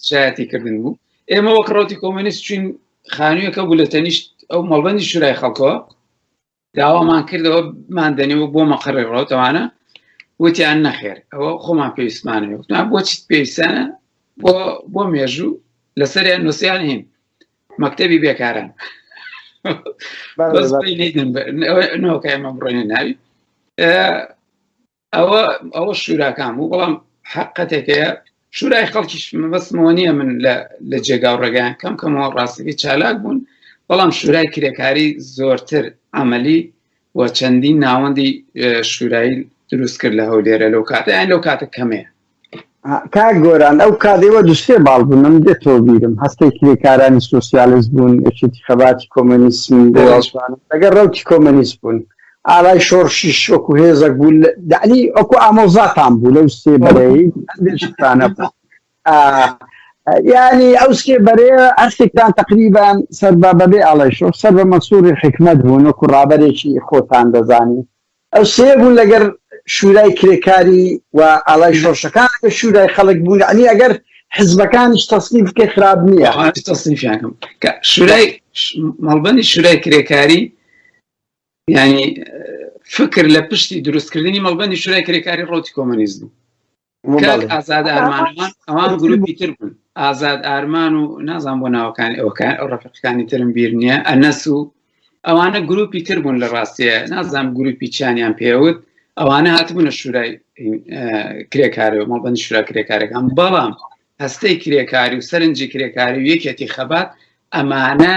S3: شایەتی کردن بوو ئێمە وەک ڕۆتی کۆمەنیست چوین خانوویەکە بوو لە تەنیشت ئەو مەڵبەندی شورای خەڵکەوە داوامان کردەوە مادەنیەوە بۆ مەقڕی ڕۆتەوانە وتیان نەخێر ئەوە خۆمان پێویستمانەوە بۆ چیت پێویستانە بۆ مێژوو لەسەریان نووسیان هین مەکتەبی بێکاران بەس لێدن نەوەکە ئێمە بڕۆینە ناوی ئەوە شوراکان بوو بەڵام حقەتێکەیە شورای خەڵکیش مەبەستمەوە نییە من لە جێگا و ڕێگایان کەمەوە ڕاستەکەی چالاک بوون بەڵام شورای کرێکاری زۆرتر عملی و چەندین ناوەندی شورایی دروست کرد لە هەولێرە لەو کاتە یان لەو کاتە کەمەیە
S1: کاک گۆران ئەو کاتێوە دووسێ باڵ بوون من دێتەوە بیرم هەستەی کرێکارانی سۆسیالیست بوون انتخاباتی کۆمۆنیسم لەگەر ڕەوتی کۆمۆنیست بوون ئالای شۆڕشیش وەکو هێزەک بوون دەعنی وەکو ئامۆزاتان بوو لەو سێ بەرەی هەندێکتانە بوو یعنی ئەو سێ بەرەیە هەرسێکتان تقریبان سەر بەبێ ئاڵای شۆڕ سەر بە مەسووری حکمەت بوون وەکو ڕابەرێکی خۆتان دەزانی ئەو سێ بوون لەگەر شورای کرێکاری و ئاڵای شۆڕشەکان کە شورای خەڵک بوون عنی ئەگەر حزبەکانیش تەسنیفکە خراپ نییە
S3: تەسنیفیانکەم شورای مەڵبەندی شورای کرێکاری یعنی فکر لە پشتی دروستکردنی مەڵبەندی شورای کرێکاری ڕۆتی کۆمۆنیست بوو ئازاد ئارمانەوان ئەوان گروپی تر بوون ئازاد ئارمان و نازان بۆ ناوەکانی ئەوکان ئەو ڕەفیقەکانی ترم بیر نییە ئەنەس و ئەوانە گروپی تر بوون لە ڕاستیە نازانم گروپی چیانیان پێوت ئەوانە هاتبوونە شورای کرێکاری و مەڵبەندی شورای کرێکارەکان بەڵام هەستەی کرێکاری و سەرنجی کرێکاری و یەکێتی خەبات ئەمانە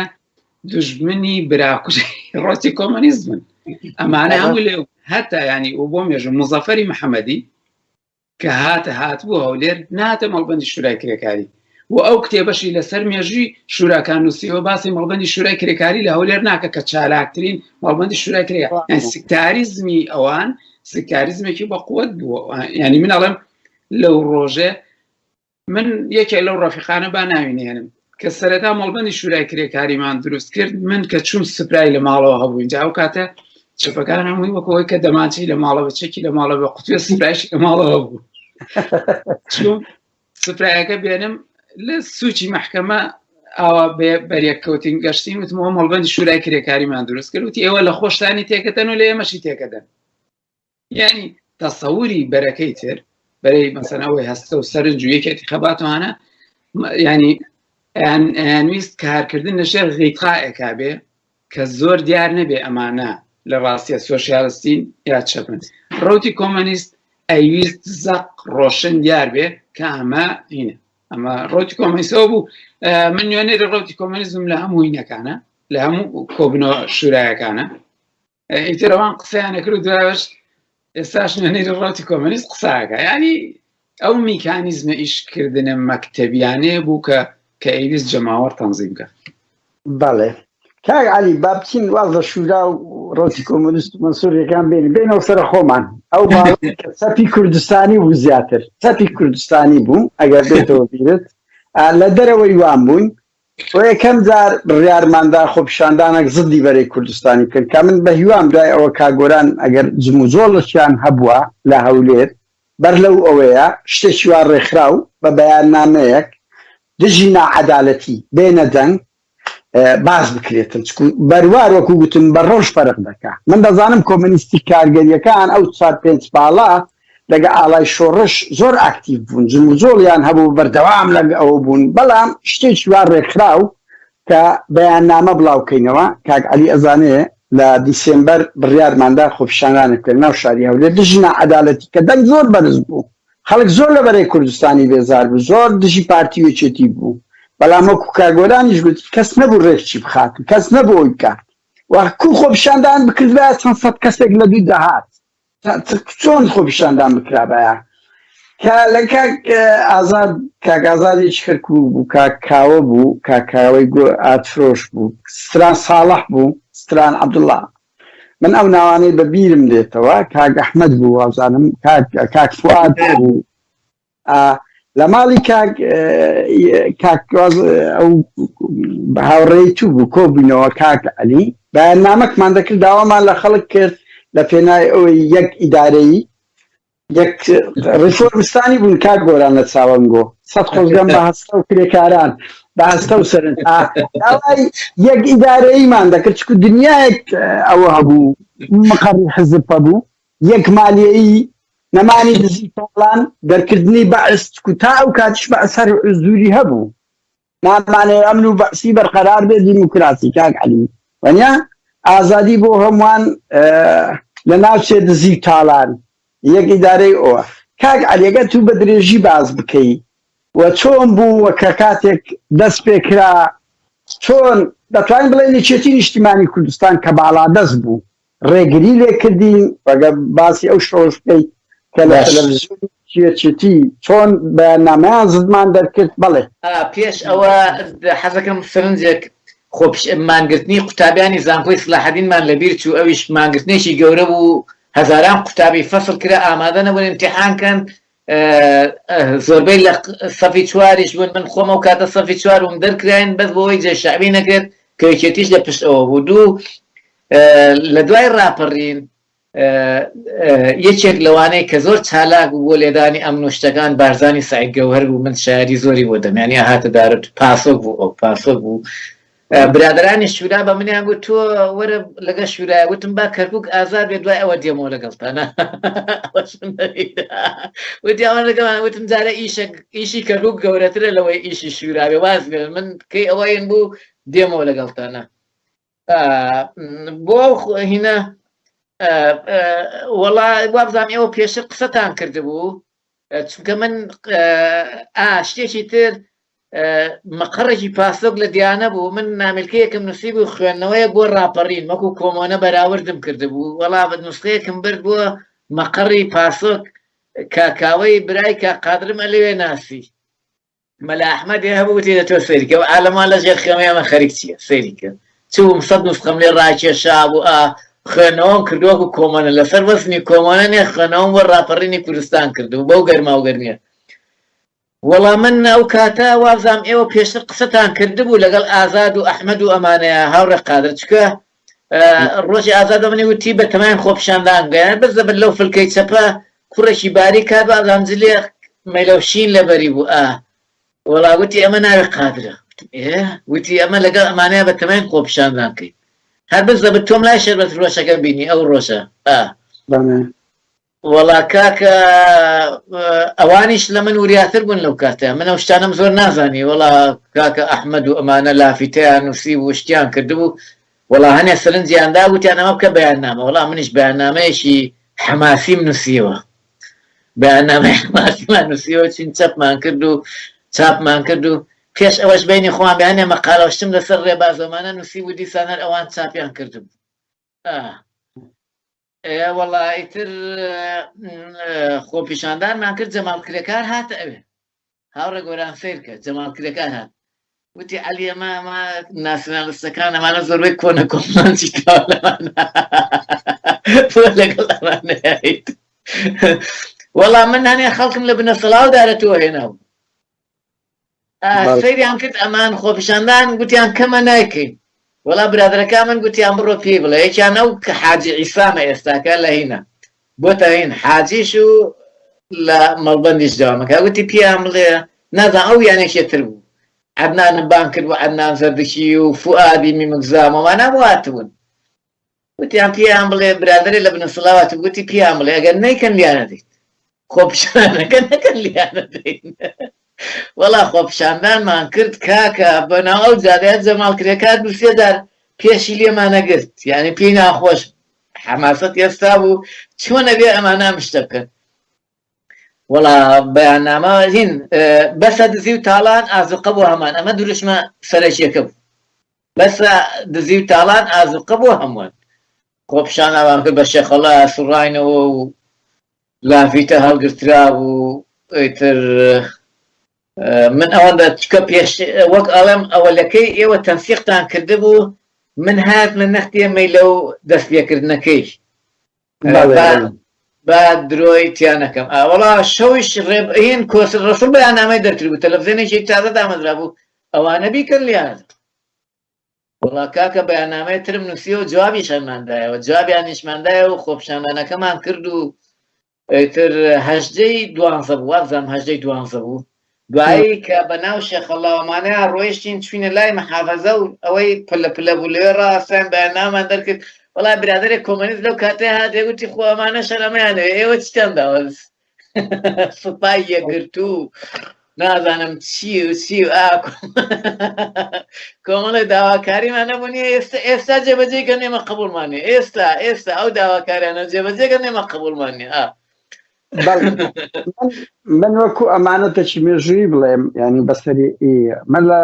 S3: دژمنی براکوژی ڕۆتی کۆمۆنیست بوون ئەمانە هەموو لێ هەتا ینی و بۆ مێژوو مزەفەری محەممەدی کە هاتبوو هەولێر ناتە مەڵبەندی شورای کرێکاری و ئەو کتێبەشی لەسەر مێژووی شوراکان نووسیەوە باسی مەڵبەندی شورای کرێکاری لە هەولێر ناکە کە چالاکترین مەڵبەندی شورای کرێکاری سکتاریزمی ئەوان سکتاریزمێکی بەقوت بووە ینی من ئەڵێم لەو ڕۆژێ من یەکێ لەو ڕەفیقانە با ناوینێنم کە سەرەتا مەڵبەندی شورای کرێکاریمان دروست کرد من کە چوم سپرای لە ماڵەوە هەبوو اینجا ئەو کاتە چپەکان هەمووی وەکەوەی کە دەماچی لە ماڵەوە چەکی لە ماڵەوە بە قوتوێ سپرایشی لە ماڵەوە بوو چوم سپرایەکە بێنم لە سوچی مەحکەمە ئاوا بەریەک کەوتین گەشتین وتمەوە مەڵبەندی شورای کرێکاریمان دروست کرد وتی ئێوە لە خۆشتانی تێکەدەن و لە ئێمەشی تێکەدەن یعنی تەسەووری بەرەکەی تر بەرەی مەسەن ئەوەی هەستە و سەرنج و یەکێتی خەباتوانە ینی ویست کارکردن لەژێر غیقائێکا بێ کە زۆر دیار نەبێ ئەمانە لە ڕاستیە سۆشیالیستین یا چەپن ڕۆتی کۆمۆنیست ئەیویست زەق ڕۆشن دیار بێ کە ئەمە هینە ئەمە ڕۆتی کۆمۆنیستەوە بوو من نوێنەری ڕۆتی کۆمۆنیزم لە هەموو هینەکانە لە هەموو کۆبنەوە شورایەکانە ئیترەوان قسەیانە کرد و دوایش ئێستاش نوێنەری ڕۆتی کۆمۆنیست قساکە ینی ئەو میکانیزمە ئیشکردنە مەکتەبیانەیە بوو کە ئەیویست جەماوەڕ تەنزیم بکە
S1: بەڵێ کاک عەلی با بچین وازە شورا و ڕۆتی کۆمۆنیست و مەنسووریەکان بێنەوە سەر خۆمان ئەو سەپی کوردستانی بوو زیاتر سەپی کوردستانی بوو ئەگەر بێتەوە بیرت لە دەرەوەی وان بوون و یەکەم جار بڕیارماندا خۆپیشاندانێک زدی بەرەی کوردستانی کرد کە من بە هیوام دوای ئەوە کاگۆران ئەگەر جم و جۆڵەشیان هەبووە لە هەولێر بەر لەو ئەوەیە شتێکی وا ڕێکخراو بە بەیاننامەیەک دژی ناعەدالەتی بێنە دەنگ باز بکرێتن بەروار وەکو گوتم بە ڕۆژ فەرق دەکا من دەزانم کۆمۆنیستی کارگەریەکان ئەو 4-5 باڵا لەگە ئاڵای شۆڕش زۆر ئاکتیڤ بوون جم و جۆڵیان هەبوو بەردەوام لەگە ئەوە بوون بەڵام شتێکی وا ڕێکخراو کە بەیاننامە بڵاوکەینەوە کاک عەلی ئەزانێ لە دیسێمبەر بڕیارماندا خۆپیشاندانێک کرد ناو شاری هەولێر دژی ناعەدالەتی کە دەنگ زۆر بەرز بوو خەڵک زۆر لە بەرەی کوردستانی بێزار بوو زۆر دژی پارتی وێچێتی بوو بەڵام وەکو کاگۆرانیش گوت کەس نەبوو ڕێکچی بخات کەس نەبوو ئەوی بکات وەکو خۆپیشاندان بکردبایە چەند سەد کەسێک لە دوو دەهات چۆن خۆپیشاندان بکرابایە کە لە کاک ئازادێکی خەرکوو بوو کاکاوە بوو کاکاوەی ئاتفرۆش بوو ستران ساڵح بوو ستران عەبدوڵڵا من ئەو ناوانەی بە بیرم دێتەوە کاک ئەحمەد بوو وازانم کاک فواد بوو لە ماڵی کاک ئەو هاوڕێی تو بوو کۆبوونەوە کاک عەلی بەیاننامەکمان دەکرد داوامان لە خەڵک کرد لە پێنای ئەوەی یەک ئیدارەیی یەک ڕیفۆرمستانی بوون کاک گۆران لە چاوەنگۆ سەد خۆزگەم بە هەستە و کرێکاران بە هەستە و سەرنج داوای یەک ئیدارەییمان دەکرد چکو دنیایەک ئەوە هەبوو مەقەڕی حزب هەبوو یەک مالیەیی نەمانی دزی تۆڵان دەرکردنی بەعس چکو تا ئەو کاتیش بە ئەسەر زووری هەبوو نامانێ ئەمن و بەعسی بەرقەرار بێ دیموکراسی کاک عەلی وەنیا ئازادی بۆ هەمووان لە ناوچێ دزی و تاڵان یەک ئیدارەی ئەوە کاک عەلیەگە تو بە درێژی باز بکەی و چۆن بوو وە کە کاتێک دەست پێکرا چۆن دەتوانین بڵێن یەکێتی نیشتیمانی کوردستان کە باڵادەست بوو ڕێگری لێ کردین وەگە باسی ئەو شۆژ بکەی کە لە تەلەڤیزیۆن یەکێتی چۆن بەیاننامەیان زدمان دەرکرد بەڵێ
S2: پێش ئەوە حەزەکەم سەرنجێک مانگرتنی قوتابیانی زانکۆی سلاحەدینمان لەبیر چوو ئەویش مانگرتنێکی گەورە بوو هەزاران قوتابی فەسڵ کرا ئامادە نەبوون ئیمتیحانکەن زۆربەی لە سەفی چواریش بوون من خۆمە و کاتە سەفی چوارم دەرکراین بەس بۆەوەی جێشعبی نەکرێت کە یەکێتیش لە پشت ئەوە بوو دوو لە دوای ڕاپەڕین یەکێک لەوانەیە کە زۆر چالاک بوو بۆ لێدانی ئەم نوشتەکان بارزانی سعید گەوهەر بوو من شایەتی زۆری بۆ دەمێنی هاتە دارت پاسۆک بوو ئەو پاسۆک بوو برادرانی شورا بە منیان گوت تۆ وەرە لەگە شورای وتم با کەرکک ئازاد بێ دوای ئەوە دێمەوە لەگەڵتانە وتیاوان لەگەڵان وتم جارە ئیشی کەرکک گەورەترە لەوەی ئیشی شورا بێ واز بێ من کەی ئەوەیان بوو دێمەوە لەگەڵتانە بۆ هینە وەڵا وابزانام ئێوە پێشتر قسەتان کردبوو چونکە من شتێکی تر مەقڕێکی پاسۆک لە دیانە بوو من ناملکەیەکم نووسی بوو خوێندنەوەیە بۆ ڕاپەڕین وەکو کۆمۆنە بەراوردم کردبوو وەڵا بە نوسخەیەکم برد بووە مەقڕی پاسۆک کاکاوەی برای کا قادرمە لەوێ ناسی مەلا ئەحمەدی هەبوو تێدە تۆ سەیریکە و عالەمان لە ژێر خێمەیەمە خەریک چییە سەیریکە چوم سەد نوسخەم لێ ڕاکێشا بوو خوێنەوەم کردووەکو کۆمۆنە لەسەر وەزنی کۆمۆنە نێ خوێنەوەم بۆ ڕاپەڕینی کوردستان کردو بەو گەرما و گەرمیە وەڵا من ئەو کاتە وازام ئێوە پێشتر قسەتان کردبوو لەگەڵ ئازاد و ئەحمەد و ئەمانەیە هاوڕێ قادر چکە ڕۆژی ئازاد منی وتی بە تەمایان خۆپشاندان گەیان بەزەبن لەو فلکەی چەپە کوڕێکی باری کات و ئازامجلێ مەلەوشین لەبەری بوو وەڵا وتی ئەمە ناوێ قادرە وتی ئەمە لەگەڵ ئەمانەیە بە تەمایان خۆپشاندان کەیت هەر بزەبت تۆم لای شەربەت فرۆشەکە بینی ئەو ڕۆژە وەڵا کاکە ئەوانیش لە من وریاتر بوون لەو کاتە من ئەو شتانم زۆر نازانی وەڵا کاکە ئەحمەد و ئەمانە لافیتەیان نووسی و شتیان کردبوو وەڵا هەنێ سەرنجیاندا گوتیان ئەمە بکە بەیاننامە وەڵا منیش بەیاننامەیەکی حەماسیم نووسیەوە بەیاننامەی حەماسیمان نووسیەوە چین چەپمان کرد و چاپمان کرد و پێش ئەوەش بینی خۆیان بەیانێ مەقالەوەشتم لەسەر ڕێبازەمانە نووسی و دیسان هەر ئەوان چاپیان کردبوو وەڵی تر خۆپیشاندانمان کرد جەماڵکرێکار هاتە ئەوێ هاوڕێ گۆران سیرکە جەماڵکرێکار هات وتی عەلی ئەمە ناسیۆنالیستەکان ئەمانە زۆربەی کۆنە کۆمانچی لەگەڵ ئەمانەیەیت وەڵا من هەنێ خەڵکم لە بنە سەڵاو دارەتەوە هێناوە سەیریان کرد ئەمان خۆپیشاندان گوتیان کەمە نایکەین وەڵا برادرەکان من گوتیان بڕۆ پێی بڵێ یەکیان ئەو کە حاجی عیسامە ئێستاکە لە هینە بۆتە هین حاجیش و لە مەڵبەندیش داوامەکە گوتی پیان بڵێ نازان ئەو یانێکێتر بوو عەدنانم بان کرد و عەدنان زەردەکی و فوئادی میمگزامەوانە واتبوون گوتیان پیان بڵێ برادرێ لە بنەسڵاوات گوتی پیان بڵێ ئەگەر نەیکەن لیانە دەیت خۆپیشانەکە نەکەن لیانە دەین وەڵا خۆپیشاندانمان کرد کاکە بەناو ئەو جادەیە جەماڵکرێکار دووسێدار پێشی لێمانەگرت یعنی پێی ناخۆش حەماسەت ئێستا بوو چۆنە بێ ئەمانە شتە بکەن وەڵا بەیاننامە هین بەسە دزی و تاڵان ئازوقە بۆ هەمان ئەمە دروشمە سەرەکیەکە بوو بەسە دزی و تاڵان ئازوقە بۆ هەمووان خۆپیشانەوان کرد بە شێخەڵا سوڕاینەوە و لافیتە هەڵگرترا بوو ئیتر من ئەوەندە چکە پێش وەک ئەڵێم ئەوەلەکەی ئێوە تەنسیقتان کردبوو من هات من نەختێمەی لەو دەست پێکردنەکەی با درۆی تیانەکەم وەڵا شەویش ڕێبئین کۆسر ڕسوڵ بەیاننامەی دەرکرد بوو تەلەڤیزیۆنێکی تازە دامەزرا بوو ئەوانە بیکەن لیان وەڵا کاکە بەیاننامەی ترم نووسیەوە جوابیش هەماندایەوە جوابیان نیشماندایە و خۆپیشاندانەکەمان کرد و ئیتر هەژدەی دوانزە بوو وابزانام هەژدەی دوانزە بوو دوایی کە بەناو شێخەڵاوەمانەیە ڕۆیشتین چوینە لای مەحافەزە و ئەوەی پلە پلە بوو لێ ڕاستیان بەیاننامان دەرکرد وەڵا برادرێک کۆمۆنیست لەو کاتێ هاتێ گوتی خۆ ئەمانە شەرەمەیانەوێ ئێوە چیتان داوەز سوپای یەکگرتوو نازانم چی و کۆمەڵی داواکاریمان نەبوونیە ئێستا جێبەجێکە نێمە قبولمانێ ئێستا ئەو داواکاریانە جێبەجێکە نێمە قبولمانێ
S1: من وەکو ئەمانەتەکی مێژووی بڵێم ینی بەسەری من لە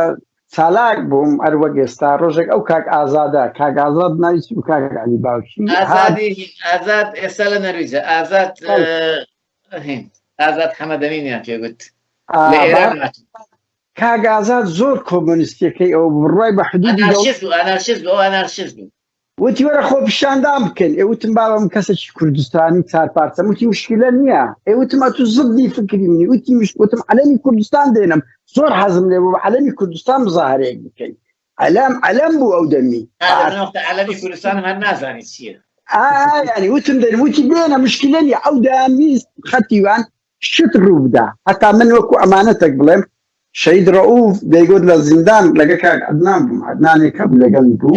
S1: چالاک بووم هەر وەک ئێستا ڕۆژێک ئەو کاک ئازادە کاک ئازاد ناویچ و کاک عەلی باوکی
S2: ئازاد ئێستا لە نەرویجە ئازاد حەمەدەمینیان پێگوت لە ئێران
S1: کاک ئازاد زۆر کۆمۆنیستیەکەی ئەو بڕای بە حدودی
S2: ئەنارشیست بوو
S1: وتی وەرە خۆ پیشاندان بکەن ئێوتم باوەم کەسێکی کوردستانی چارپارچەم وتی مشکلە نییە ئێوتم تو زبدی فکری منی وتم عەلەمی کوردستان دێنم زۆر حەزم لێ بوو عەلەمی کوردستان مزاهرەیەک بکەین عەلەم بوو ئەو دەمی
S2: عەلەمی کوردستانم هەر نازانی چییە
S1: ینی وتم دێن وتی دێنە مشکلە نییە ئەو دامی خەتیوان شت ڕوو بدا هەتا من وەکو ئەمانەتێک بڵێم شهید ڕەئوف دەیگوت لە زیندان لەگە کاک عەدنان بووم عەدنانێک هەبوو لەگەڵ بوو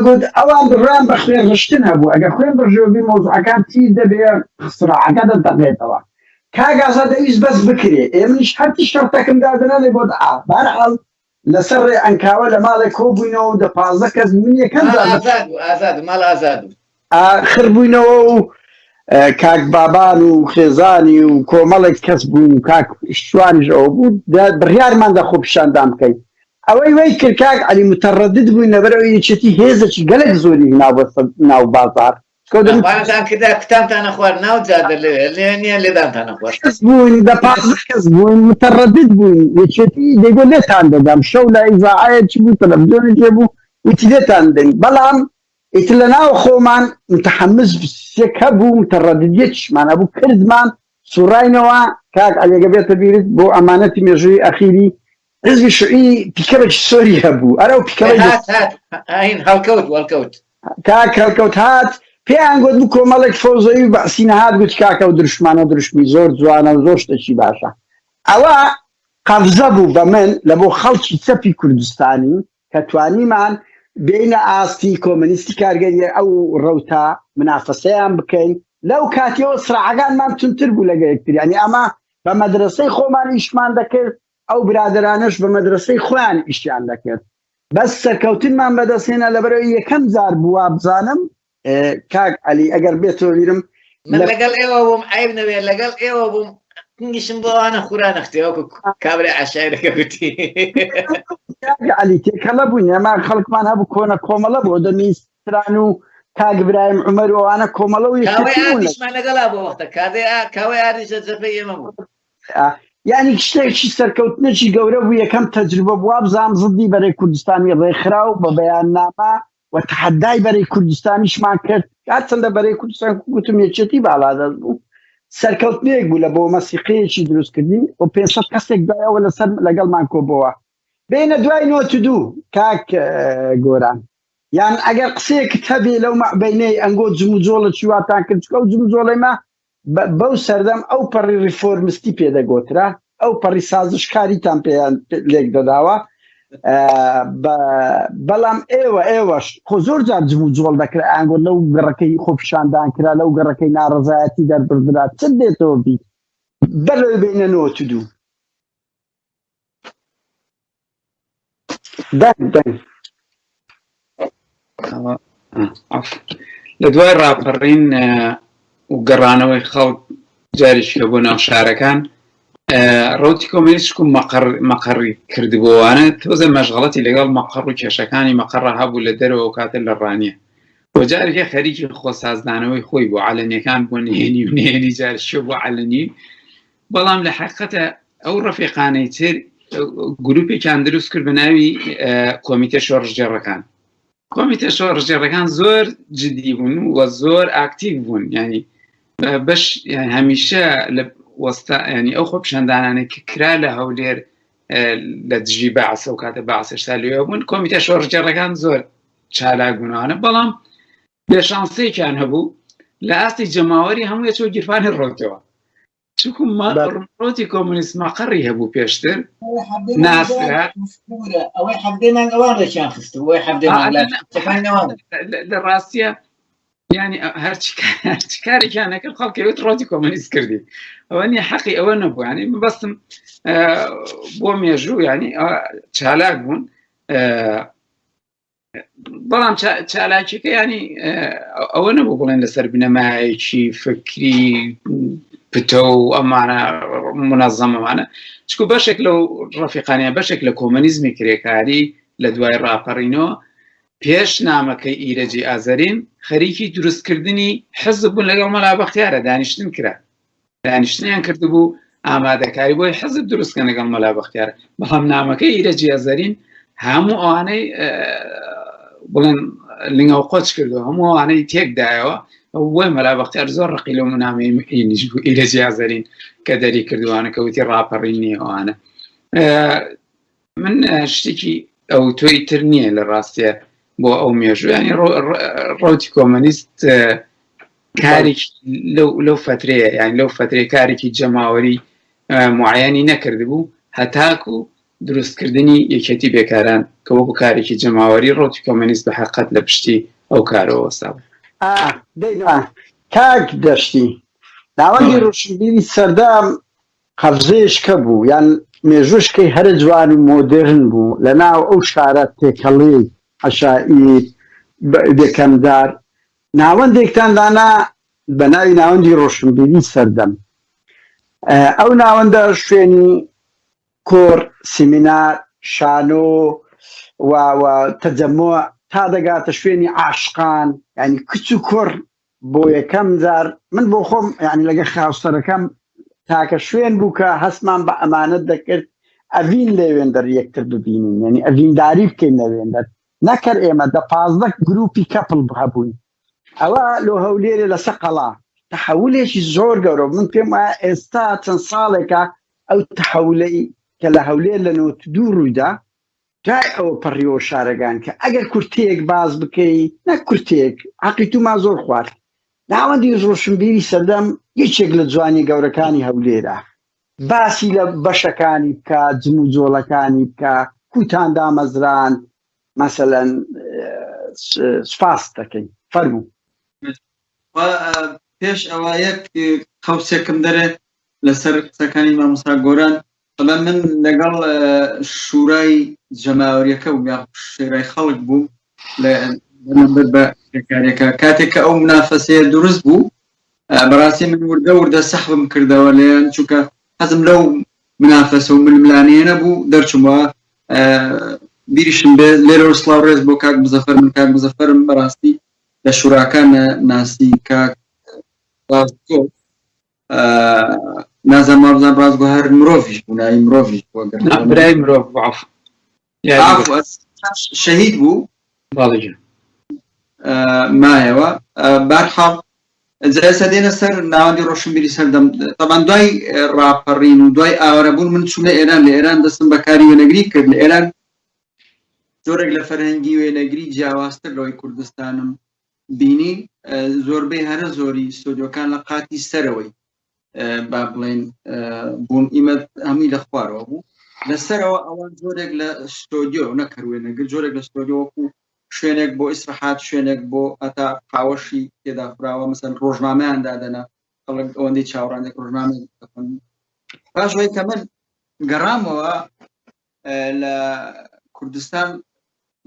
S1: گوت ئەوان بڕیان بە خوێن ڕشتن هەبوو ئەگە خوێن بڕژێوبی مۆزوعەکان چی دەبێ سراعەکە دەدەڕێتەوە کاک ئازاد دەویست بەس بکرێ ئێمەش هەرتی شەرتەکەم دادەنێ بۆ بەرحاڵ لەسەر ڕێ ئەنکاوە لە ماڵێک کۆبووینەوە و 15 کەس من یەکەم
S2: ماڵ ئازاد
S1: خربووینەوە و کاک بابان و خێزانی و کۆمەڵێک کەس بوون کاک شوانیش ئەوە بوو بڕیارمان دەخۆ پیشاندان بکەین ئەوەی وەی کرد کاک عەلی متەڕەدد بووین لەبەرەوەی یەکێتی هێزێکی گەلێک زۆری ناو بازار
S2: کتابتانە خوارد ناو جادە لێ نییە لێدانتانە خوارد
S1: بوون 15 کەس بوون متەڕەدد بوون یەکێتی دەیگۆ لێتان دەدەم شەو لە ئیزاعایەکی بوو تەلەڤیزیۆنێک هەبوو وتی لێتان دەین بەڵام ئیتر لە ناو خۆمان متحمس سێک هەبوو متەڕەددیەکیشمان هەبوو کردمان سوڕاینەوە کاک عەلیەگە بێتە بیرت بۆ ئەمانەتی مێژووی ئەخیری حزبی شوعی پیکەبێکی سۆری هەبوو ئەرە و پیکەبێک
S2: هەڵکەوت
S1: کاک هەڵکەوت هات پێیان گوت بوو کۆمەڵێک فەوزەوی بەعسی نەهات گوت کاکە و درشمانە درشمی زۆر جوانە و زۆر شتێکی باشە ئەوە قەبزە بوو بە من لە بۆ خەڵکی چەپی کوردستانی کە توانیمان بینە ئاستی کۆمەنیستی کارگەریە ئەو ڕەوتا منافەسەیان بکەین لەو کاتیەوە سراعەکانمان تونتر بوو لەگە یەکتر ینی ئەمە بە مەدرسەی خۆمان ئیشمان دەکرد ئەو برادرانش بە مەدرسەی خۆیان ئیشیان دەکرد بەس سەرکەوتنمان بەدەستێنە لەبەرەوەی یەکەم جار بووە بزانم کاک عەلی ئەگەر بێتەوە بیرم
S2: من لەگەڵ ئێوە بووم عیب نەبێت لەگەڵ ئێوە بووم کنگیشم بۆ ئەوانە خوورا نەختێوەکو کابرا عەشایرەکە گوتی
S1: عەلی تێکەڵە بووین ئێمە خەڵکمان هەبوو کۆنە کۆمەڵە بۆ دەمیستران و کاک برایم عومەر و ئەوانە کۆمەڵە و
S2: یەکمان لەگەڵا بۆ وەختە کاوەی ئاریشە جەپەی ئێمە بوو
S1: یعنی شتێکی سەرکەوتنەکی گەورە بوو یەکەم تەجروبە بووە بزانم زدی بەرەی کوردستانی ڕێکخرا و بە بەیاننامە و تەحەدای بەرەی کوردستانیشمان کرد هەرچەندە بەرەی کوردستان گوتم یەکێتی باڵادەست بوو سەرکەوتنەیەک بوو لە بۆ مەسیقەیەکی دروستکردین و 500 کەسێک دایەوە لەسەر لەگەڵمان کۆبەوە بینە دوای 92 کاک گۆران یان ئەگەر قسەیەکت هەبێ لەو مەعبەینەی ئەنگۆ جم و جۆڵە چیواتان کرد ئەو جم و جۆڵێمە بەو سەردەم ئەو پەڕی ریفۆرمستی پێدەگۆترا ئەو پەڕی سازشکاریتان پێیان لێک دەداوە بەڵام ئێوەش خۆ زۆر جار جم و جۆڵ دەکرا ئەنگۆ لەو گەڕەکەی خۆپیشاندان کرا لەو گەڕەکەی ناڕەزایەتی دەربردرا چ دێتەوە بی بەرەوەی بینە 92
S3: لە دوای ڕاپەڕین و گەڕانەوەی خەڵک جاریشکە بۆ ناو شارەکان ڕۆتی کۆمەنیستکم مەقەڕی کردبووانە تۆزە مەشغەڵەتی لەگەڵ مەقەڕ و کێشەکانی مەقەڕە هەبوو لە دەرەوە کاتە لە ڕانیە بۆ جارێکە خەریکی خۆسازدانەوەی خۆی بۆ عەلەنیەکان بۆ نهێنی و نهێنی جارشکە بۆ عەلەنی بەڵام لە حەقیقەتە ئەو ڕەفیقانەی تر گروپێکیان دروست کرد بە ناوی کۆمیتە شۆڕژێڕەکان کۆمیتە شۆڕژێڕەکان زۆر جدی بوون و زۆر ئاکتیڤ بوون ینی بەش هەمیشە لە وەستا ینی ئەو خۆپیشاندانانێک کە کرا لە هەولێر لە دژی بەعسە و کاتە بەعسەشتا لێوە بوون کۆمیتە شۆڕژێڕەکان زۆر چالاک بوونەوانە بەڵام بێشانسەیەکیان هەبوو لە ئاستی جەماوەری هەموو یەکەوە گیرفانی ڕۆتەوە چونکو ڕۆتی کۆمونیست مەقەڕی هەبوو پێشتر ناسرا
S2: ئەوەی حەبدەی مانگەوان لەچیان خست ئەوەی حەبدەی
S3: لە ڕاستیە يعني هرچی کارێکیان نەکرد خەڵکەوێت ڕۆتی کۆمەنیست کردی ئەوە نییە حەقی ئەوە نەبوو ینی بەستم بۆ مێژوو ینی چالاک بوون بەڵام چالاکیەکە ینی ئەوە نەبوو بڵێن لەسەر بنەمایەکی فکری پتە و ئەمانە منەظەمەمانە چکو بەشێک لەو ڕەفیقانیان بەشێک لە کۆمەنیزمی کرێکاری لە دوای ڕاپەڕینەوە پێش نامەکەی ئیرەجی ئازەرین خەریکی دروستکردنی حزب بوون لەگەڵ مەلا بەختیارە دانیشتن کرا دانیشتنیان کردبوو ئامادەکاری بۆی حزب دروستکە لەگەڵ مەلا بەختیارە بەڵام نامەکەی ئیرەجی ئازەرین هەموو ئەوانەی بڵێن لنگە و قۆچ کردو هەموو ئەوانەی تێکدایەوە بۆی مەلا بەختیار زۆر ڕقی لەو نامەی ئیرەجی ئازەرین کە دەری کردوانە کە وتی ڕاپەڕینی ئەوانە من شتێکی ئەو تۆی تر نییە لە ڕاستیە بۆ ئەو مێژوو ینی ڕۆتی کۆمەنیست کارێکی لەو فترەیە یان لەو فترەیە کارێکی جەماوەری معەیەنی نەکرد بوو هەتاکو دروستکردنی یەکێتی بێکاران کە وەکو کارێکی جەماوەری ڕۆتی کۆمەنیست بە حەقەت لە پشتی ئەو کارەوە وەسا
S1: بوو. کاک دەشتی ناوەندی ڕۆشنبیری سەردام قەبزەیەشکە بوو یان مێژوشکەی هەرە جوان و مۆدرن بوو لە ناو ئەو شارە تێکەڵی عەشائیر بێکەمدار ناوەندێکتان دانا بە ناوی ناوەندی ڕۆشنبیری سەردەم ئەو ناوەندە شوێنی کۆر سیمینار شانۆ و تەجەمۆ تا دەگاتە شوێنی عاشقان ینی کچ و کوڕ بۆ یەکەم جار من بۆ خۆم ینی لەگە خاوسەرەکەم تاکە شوێن بوو کە هەستمان بە ئەمانەت دەکرد ئەڤین لەوێندەر یەکتر ببینین ینی ئەڤینداری بکەین لەوێندەر نەکرد ئێمە دە 15 گروپی کەپڵ هەبووین ئەوە لۆ هەولێرە لەسەر قەڵا تەحەولێکی زۆر گەورە من پێم وایە ئێستا چەند ساڵێکە ئەو تەحەولەی کە لە هەولێر لە 92 ڕوویدا جای ئەوە پەڕیەوە شارەکان کە ئەگەر کورتەیەک باز بکەی نە کورتێک عەقی توما زۆر خوارد ناوەندی ڕۆشنبیری سەردەم یەکێک لە جوانی گەورەکانی هەولێرە باسی لە بەشەکانی بکە جم و جۆڵەکانی بکە کوتان دامەزران مەسەلەن سپاس دەکەین فەرموو
S4: پێش ئەوە یەک قەوسێکم دەرێ لەسەر قسەکانی مامۆستا گۆران طبعا من لەگەڵ شورای جەماوەریەکە و یا شێرای خەڵک بوو لەبەر بە کارێکە کاتێک کە ئەو منافەسەیە دروست بوو بەڕاستی من وردە سەحبم کردەوە لێن چونکە حەزم لەو منافەسە و ململانەیە نەبوو دەرچوومەوە بیریشم بێ لێرە سڵاو ڕێز بۆ کاک مزەفەر من کاک مزەفەرم بەڕاستی لە شوراکان ناسی کاک نازانم بزانم ڕازگۆ هەر مرۆڤیش بوو ناوی مرۆڤیش بوو
S3: برای مرۆڤ
S4: شەهید بوو مایەوە بەرحەڵ جلسە دێنە سەر ناوەندی ڕۆشنبیری سەردەم طبعا دوای ڕاپەڕین و دوای ئاوارەبوون من چوونە ئێران لە ئێران دەستم بەکاری وێنەگری کرد لە ئێران زۆرێک لە فەرهەنگی وێنەگری جیاوازتر لەوەی کوردستانم بینی زۆربەی هەرە زۆری ستۆدیۆکان لە قاتی سەرەوەی با بڵێن بوون ئیمە هەمووی لە خوارەوە بوو لەسەرەوە ئەوان زۆرێک لە ستۆدیۆ نەکەروێنەگر زۆرێک لە ستۆدیۆوەکو شوێنێک بۆ ئیسراحات شوێنێک بۆ ئەتا قاوەشی تێدا فراوە مەسەن ڕۆژنامەیان دادەنا خەڵک ئەوەندەی چاوەڕانێک ڕۆژنامە پاشەوەی کە من گەڕامەوە لە کوردستان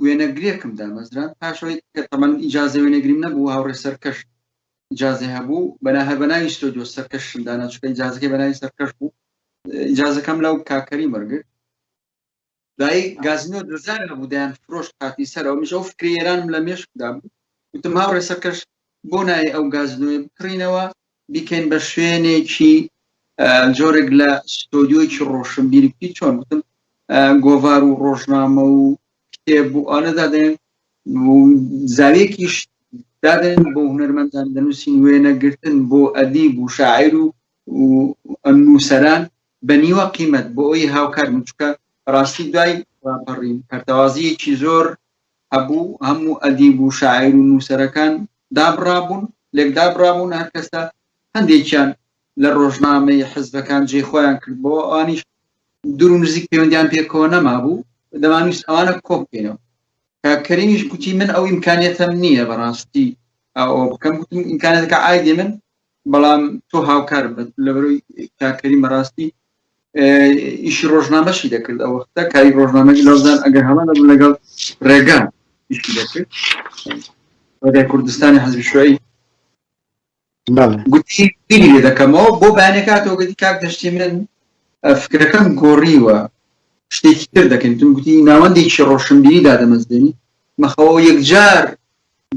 S4: وێنەگرێکم دامەزران پاشەوەی کە تەمەن ئیجازە وێنەگریم نەبوو هاوڕێ سەرکەش ئیجازە هەبوو بەناهەر بەناوی ستۆدیۆ سەرکەشم دانا چونکە ئیجازەکەی بەناوی سەرکەش بوو ئیجازەکەم لەو کاکەری مەرگرت دای گازینۆ دەزار هەبوو دایان فرۆشت قاتی سەرەوە میش ئەو فکری ئێرانم لە مێشکدا بوو وتم هاوڕێ سەرکەش بۆ نای ئەو گازینۆی بکڕینەوە بیکەین بە شوێنێکی جۆرێک لە ستۆدیۆیکی ڕۆشنبیری چۆن وتم گۆڤار و ڕۆژنامە و کتێب و ئانەدا دێن زاویەکیش دادێن بۆ هونەرمەندان دەنووسین وێنەگرتن بۆ ئەدیب و شاعیر و نووسەران بە نیوە قیمەت بۆ ئەوی هاوکار من چونکە ڕاستی دوای ڕاپەڕین پەرتەوازیەکی زۆر هەبوو هەموو ئەدیب و شاعیر و نووسەرەکان دابڕابوون لێک دابڕابوون هەر کەستا هەندێکیان لە ڕۆژنامەی حزبەکان جێ خۆیان کرد بۆ ئەوانیش دوور و نزیک پەیوەندیان پێکەوە نەمابوو دەمانویست ئەوانە کۆ بکەینەوە کەریمیش گوتی من ئەو ئیمکانیەتم نییە بەڕاستی ئەو بکەم گوتم ئیمکانێتەکە ئایدی من بەڵام تۆ هاوکار بە لەبەرەوەی کاکەری مەڕاستی ئیشی ڕۆژنامەشی دەکرد ئەو وەختە کاری ڕۆژنامەی لەوزان ئەگەر هەڵان دەبوو لەگەڵ ڕێگان ئیشی دەکرد وەدای کوردستانی حەزبی شوێی گوتی بیری لێ دەکەمەوە بۆ بەیانێکاتەوە گوتی کاک دەشتی من فکرەکەم گۆڕیوە شتێکی تر دەکەین تم گوتی ناوەندێکی ڕۆشنبیری دادەمەزێنی مەخەوە یەکجار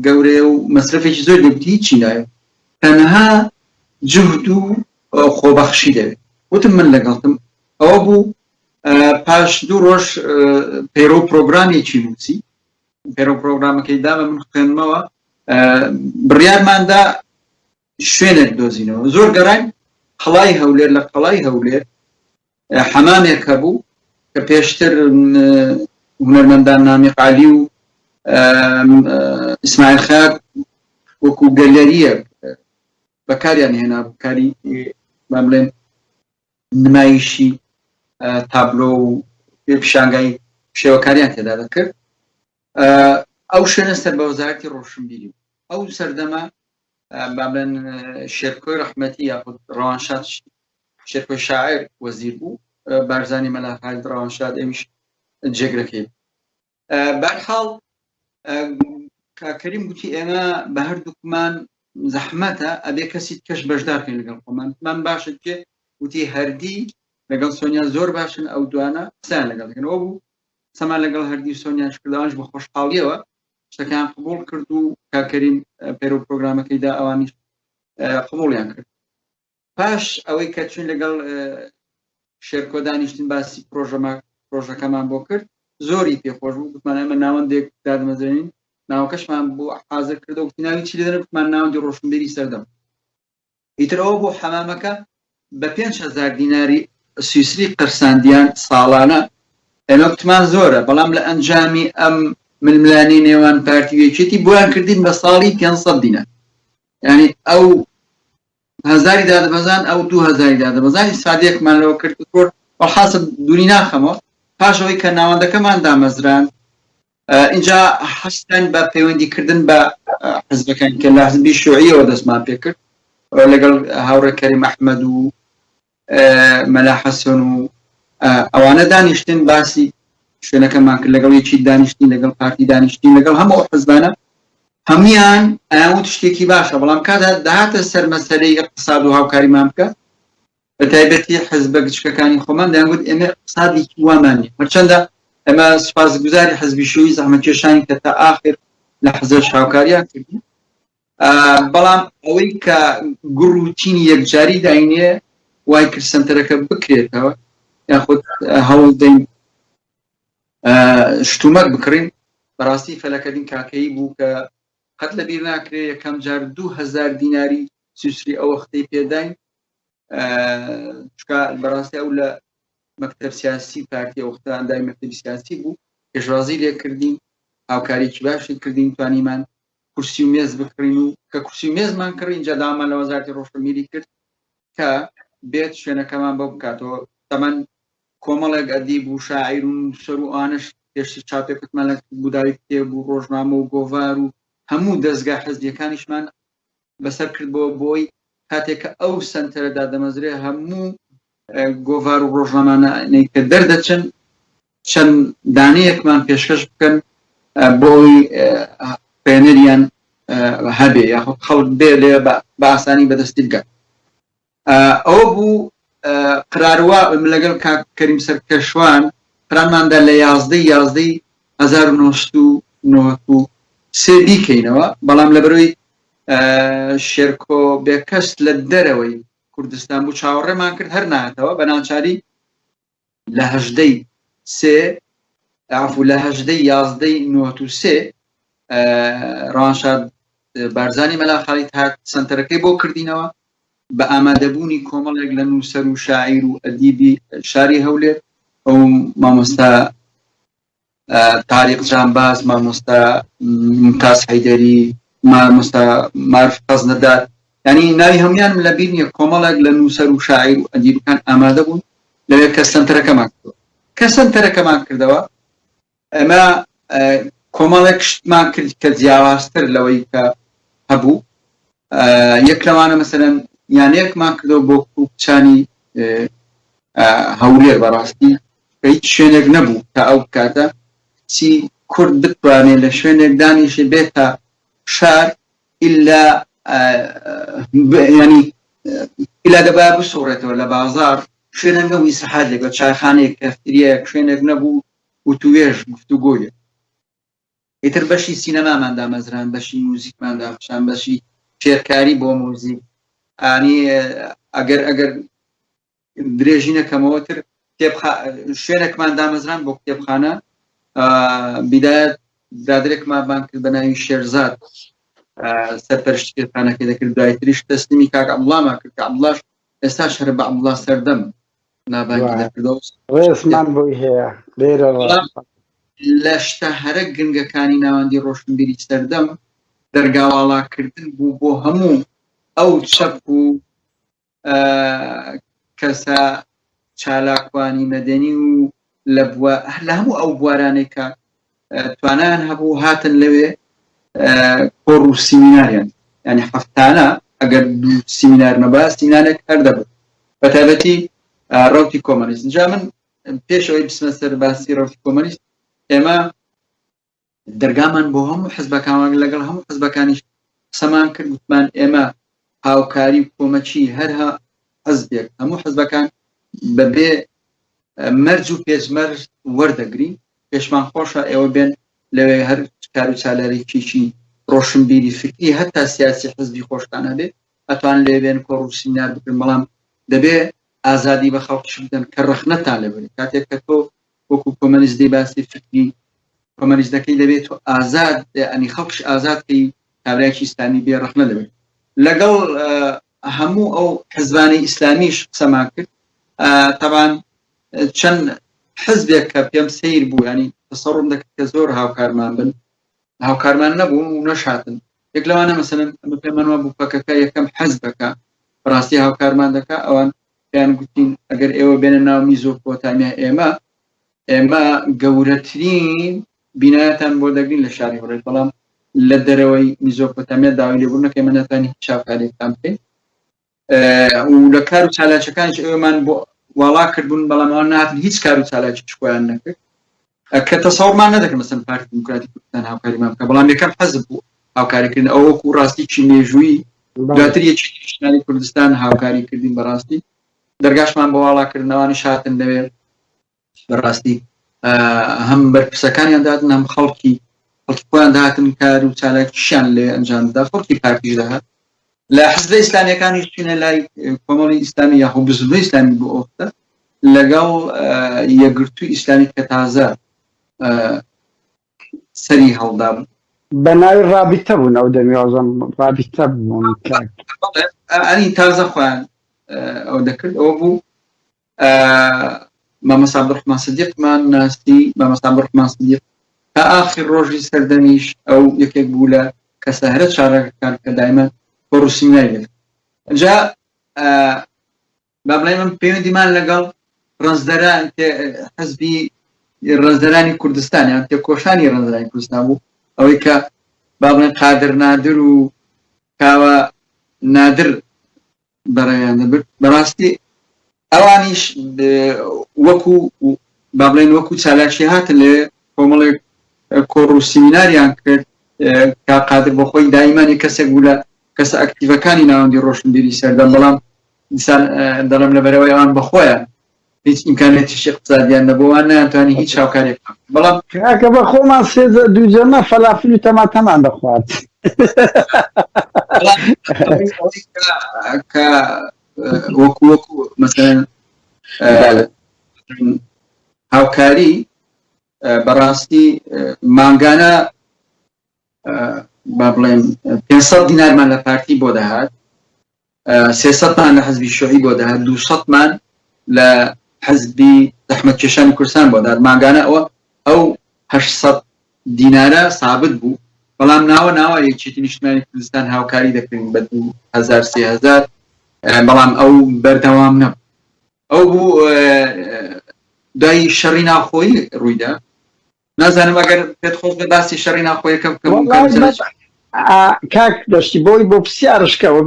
S4: گەورەیە و مەصرفێکی زۆر دەگوتی هیچی نایە تەنها جهد و خۆبەخشی دەوێت وتم من لەگەڵتم ئەوە بوو پاش 2 ڕۆژ پەیرۆ پرۆگرامێکی نووسی پەیرۆ پرۆگرامەکەی دامە من خوێنمەوە بڕیارماندا شوێنێک دۆزینەوە زۆر گەڕای قەڵای هەولێر لە قەڵای هەولێر حەمامێک هەبوو کە پێشتر هونەرمەندان نامی قالی و ئیسماعیل خاک وەکو گەلەریە بەکاریان هێنا کاری با بڵێن نمایشی تابلۆ و پیشانگای شێوەکاریان تێدا دەکرد ئەو شوێنە سەر بە وەزارەتی ڕۆشنبیری ئەو سەردەما با بڵێن شێرکۆی ڕەحمەتی یاخود ڕەوانشاد شێرکۆی شاعر وەزیر بوو بارزانی مەلا خالید ڕەوانشاد ئەمیش جێگرەکەی بەرحاڵ کاکەریم گوتی ئێمە بە هەردووکمان زەحمەتە ئەبێ کەسی کەش بەشدارکەین لەگەڵ خۆمان من باشت کێ وتی هەردی لەگەڵ سۆنیا زۆر باشن ئەو دوانە قسەیان لەگەڵ دەکەنەوە بوو سەمان لەگەڵ هەردی سۆنیاش کردەوەش بە خۆشحاڵیەوە شتەکان قبوڵ کرد و کاکەریم پەیرۆ پرۆگرامەکەیدا ئەوانیش قبوڵیان کرد پاش ئەوەی کە چوین لەگەڵ شێرکۆ دانیشتین باسی پرۆژەکەمان بۆ کرد زۆری پێخۆش بوو گوتمان ئەمە ناوەندێک دادمەزێنین ناوەکەشمان بۆ حازر کردە وتی ناوی چی لێدەن گوتمان ناوەندی ڕۆشنبیری سەردەم ئیترەوە بۆ حەمامەکە بە 5,000 دیناری سویسری قرساندیان ساڵانە ئێمە گوتمان زۆرە بەڵام لە ئەنجامی ئەم ململانی نێوان پارتیوێکێتی بۆیان کردین بە ساڵی 500 دینار یعنی ئەو 1000 دادەبەزان ئەو 2000 دادەبەزانی سادێکمان لەوە کرد کۆر بەڵحاسب دووری ناخەمەوە پاشەوەی کە ناوەندەکەمان دامەزران اینجا حەستان بە پەیوەندیکردن بە حزبەکان کە لە حزبی شوعیەوە دەستمان پێ کرد لەگەڵ هاوڕێ کەریم ئەحمەد و مەلا حەسەن و ئەوانە دانیشتن باسی شوێنەکەمان کرد لەگەڵ یەکی دانیشتین لەگەڵ پارتی دانیشتین لەگەڵ هەموو حزبانە هەمویان ئەیانوت شتێکی باشە بەڵام کادا داهاتە سەر مەسەلەی اقتصاد و هاوکاریمان بکە بە تایبەتی حزبە گچکەکانی خۆمان دەیانگوت ئێمە اقتصادێکی وامانیە هەرچەندە ئەمە سوپاسگوزاری حزبی شووی زەحمەتکێشانی کە تا ئاخر لە حزب هاوکاریان کردی بەڵام ئەوەی کە گڕوتینی یەکجاری داینێ وای کرد سنتەرەکە بکرێتەوە یاخود هەوڵ دەین شتومەک بکڕین بەڕاستی فەلەکەدین کاکەی بوو کە قەت لەبیر ناکرێ یەکەم جار 2000 دیناری سویسری ئەو وەختەی پێداین چکە بەڕاستی ئەو لە مەکتەب سیاسی پارتی وەختە ئەندای مەکتەبی سیاسی بوو پێشوازی لێ کردین هاوکارێکی باشی کردین توانیمان کورسی و مێز بکڕین و کە کورسی و مێزمان کڕ اینجا دامان لە وەزارەتی ڕۆشنبیری کرد کە بێت شوێنەکەمان بۆ بکاتەوە تەمەەن کۆمەڵێک ئەدیب و شاعیر و سەر و ئانش پێشتی چاپێکتمان لە بوداوی کتێب و ڕۆژنامە و گۆڤار و هەموو دەستگا حەزبیەکانیشمان بەسەر کرد بۆی کاتێککە ئەو سنتەرەدا دەمەزرێ هەموو گۆڤار و ڕۆژنامانەی کە دەردەچن چەند دانەیەکمان پێشکەش بکەن بۆی پێنەریان هەبێ یاخود خەڵک بێ لێ بە ئاسانی بەدەستی بگەن ئەوە بوو قراروا لەگەڵ کەریم سەرکەشوان قرارماندا لە 11 1993 بیکەینەوە بەڵام لەبەرەوەی شێرکۆ بێکەس لە دەرەوەی کوردستان بوو چاوەڕێمان کرد هەر نهاتەوە بە ناچاری لە 11 ڕەوانشاد بارزانی مەلا خالید هات سنتەرەکەی بۆ کردینەوە بە ئامادەبوونی کۆمەڵێک لە نووسەر و شاعیر و ئەدیبی شاری هەولێر ئەو مامۆستا تاریق جانباز مامۆستا ممتاز حەیدەری مامۆستا معروف قەزنەدار ینی ناوی هەمویان لە بیر نییە کۆمەڵێک لە نووسەر و شاعیر و ئەدیبەکان ئامادە بوون لەوێ کە سنتەرەکەمان کردەوە کە سنتەرەکەمان کردەوە ئەمە کۆمەڵێک شتمان کرد کە جیاوازتر لەوەی کە هەبوو یەک لەوانە مەسەلەن یانەیەکمان کردەوە بۆ کوچانی هەولێر بەڕاستی هیچ شوێنێک نەبوو تا ئەو کاتە چی کورد بتوانێت لە شوێنێک دانیشێ بێتە شار ئیلا ینی ئیلا دەبا بسوڕێتەوە لە بازار شوێنێک نەبوو ئیسراحات لێک چایخانەیەک کەفتریەک شوێنێک نەبوو وتوێژ گفتوگۆیە ئیتر بەشی سینەمامان دامەزران بەشی موزیکمان داپشان بەشی فێرکاری بۆ موزیک ئانی ئەگەر درێژی نەکەمەوەتر شوێنێکمان دامەزران بۆ کتێبخانە بیدایەت برادرێکمان بان کرد بە ناوی شێرزاد سەرپەرشتی کتێبخانەکەی دەکرد دوایتریش تەسلیمی کاک عەبدوڵڵامان کرد کە عەبدوڵڵاش ئێستاش هەر بە عەبدوڵڵا سەردەم نابانگی دەکردەوە
S1: ڕێزمان بۆی هەیە لێرە
S4: لە شتە هەرە گرنگەکانی ناوەندی ڕۆشنبیری سەردەم دەرگاواڵاکردن بوو بۆ هەموو ئەو چەپ و کەسە چالاکوانی مەدەنی و لە هەموو ئەو بوارانێک کە توانیان هەبوو هاتن لەوێ کۆڕ و سیمیناریان ینی هەفتانە ئەگەر دوو سیمینار نەبا سیمینارێک هەر دەبێت بەتایبەتی ڕەوتی کۆمەنیست جا من پێشەوەی بچمە سەر باسی ڕەوتی کۆمەنیست ئێمە دەرگامان بۆ هەموو حزبەکان لەگەڵ هەموو حزبەکانیش قسەمان کرد وتمان ئێمە هاوکاری کۆمەچی هەرها حزبێک هەموو حزبەکان بەبێ مەرج و پێشمەرج وەردەگرین پێشمان خۆشە ئێوە بێن لەوێ هەر کار و چالارێکیی ڕۆشنبیری فکری هەتا سیاسی حزبی خۆشتان هەبێ ئەتوان لێ بێن کۆڕ و سیمینار بکرن بەڵام دەبێ ئازادی بە خەڵکیش بدەن کە ڕەخنەتان لێبێت کاتێک کە تۆ وەکو کۆمەنیست دەی باسی فکری کۆمەنیست دەکەی دەبێت تۆ ئازاد ئەنی خەڵکیش ئازادکەی کابراایکی ئیسلامی بێ ڕەخنە دەبێت لەگەڵ هەموو ئەو حزبانی ئیسلامیش قسەمان کرد تەبان چەند حزبێک کە پێم سیر بوو ینی تەسەڕوم دەکرد کە زۆر هاوکارمان بن هاوکارمان نەبوون و نەشاتن یەک لەوانە مەسەلەن پێمانوە بوو پەکەکە یەکەم حزبەکە ڕاستی هاوکارمان دەکا ئەوان پێیان گوتین ئەگەر ئێوە بێنە ناو میزۆپۆتامیا ئێمە گەورەترین بینایەتان بۆ دەگرین لە شاری هەولێر بەڵام لە دەرەوەی میزۆپۆتامیا داوای لێبوونەکەی من نەتوانی هیچ چاوکارێکتان بکەین و لە کار و چالاکیەکانیش ئێوەمان بۆ واڵا کردبوون بەڵام ئەوان نهاتن هیچ کار و چالاکی خۆیان نەکرد کە تەسەوڕمان نەدەکرد مەسەن پارتی دیموکراتی کوردستان هاوکاریمان بکە بەڵام یەکەم حەزب بوو هاوکاریکردن ئەو وەکو ڕاستیی مێژووی دواتر یەکی نیشتانی کوردستان هاوکاری کردین بەڕاستی دەرگاشمان بە واڵاکردنەوەی هاتن لەوێ بەڕاستی هەم بەرپرسەکانیان دادن هەم خەڵکی خۆیان داهاتن کار و چالاکیشیان لێ ئەنجامدا خەڵکی پارتیش داهات لە حزب ئیسلامیەکانی چینە لای کۆمەڵی ئیسلامی یاخۆ بزرگی ئیسلامی بۆ ئۆفتە لەگەڵ یەکگرتووی ئیسلامی کە تازە سەری هەڵدا بوو
S1: بە ناوی ڕابیتە بوون ئەو دەمیازم ڕابیتە بوون
S4: ئەنی تازە خۆیان ئەو دەکرد ئەوە بوو مامۆستا عەبدوڕەحمان سدیقمان ناستی مامۆستا عەبدوڕەحمان سدیق تا ئاخر ڕۆژی سەردەمیش ئەو یەکێک بوو لە کەسە هەرە چارەکان کە دایمەن کۆڕ و سیمیناری جا با بڵێ من پەیوەندیمان لەگەڵ ڕەنزدەران حزبی ڕەنزدەرانی کوردستان یان تێکۆشانی ڕەنزدەرانی کوردستان بوو ئەوەی کە با بڵێن قادر نادر و کاوە نادر بەڕێیان دەبرد بەڕاستی ئەوانیش وەکو با بڵێن وەکو چالاکی هاتن لێ کۆمەڵێک کۆڕ و سیمیناریان کرد کا قادر بۆ خۆی دایمانی کەسێک بوو لە کەسە ئەکتیڤەکانی ناوەندی ڕۆشنبیری سەردەم بەڵام دیسان دەڵێم لەبەرەوەی ئەوان بەخۆیان هیچ ئیمکانێتیشی اقتصادیان نەبووان نەیانتوانی هیچ هاوکارێک بەڵام
S1: کە بە خۆمان سێزە دووجەمە فەلافل و تەماتەمان دەخوات
S4: کە وەکو مەسەلەن هاوکاری بەڕاستی مانگانە با بڵێن 500 دینارمان لە پارتی بۆ دەهات 300مان لە حزبی شۆعی بۆ دەهات 200مان لە حزبی زەحمەتکێشانی کوردستان بۆ دەهات مانگانە ئەو 800 دینارە سابت بوو بەڵام ناوە یەکێتی نیشتمانی کوردستان هاوکاری دەکردین بە 2000 3000 بەڵام ئەو بەردەوام نەبوو ئەو بوو دای شەڕی ناخۆیی ڕوویدا نازانم ئەگەر پێت خۆش بە باسی شەڕی ناخۆیەکەم
S1: کاک دەشتی بۆی بۆ پرسیارشکەوە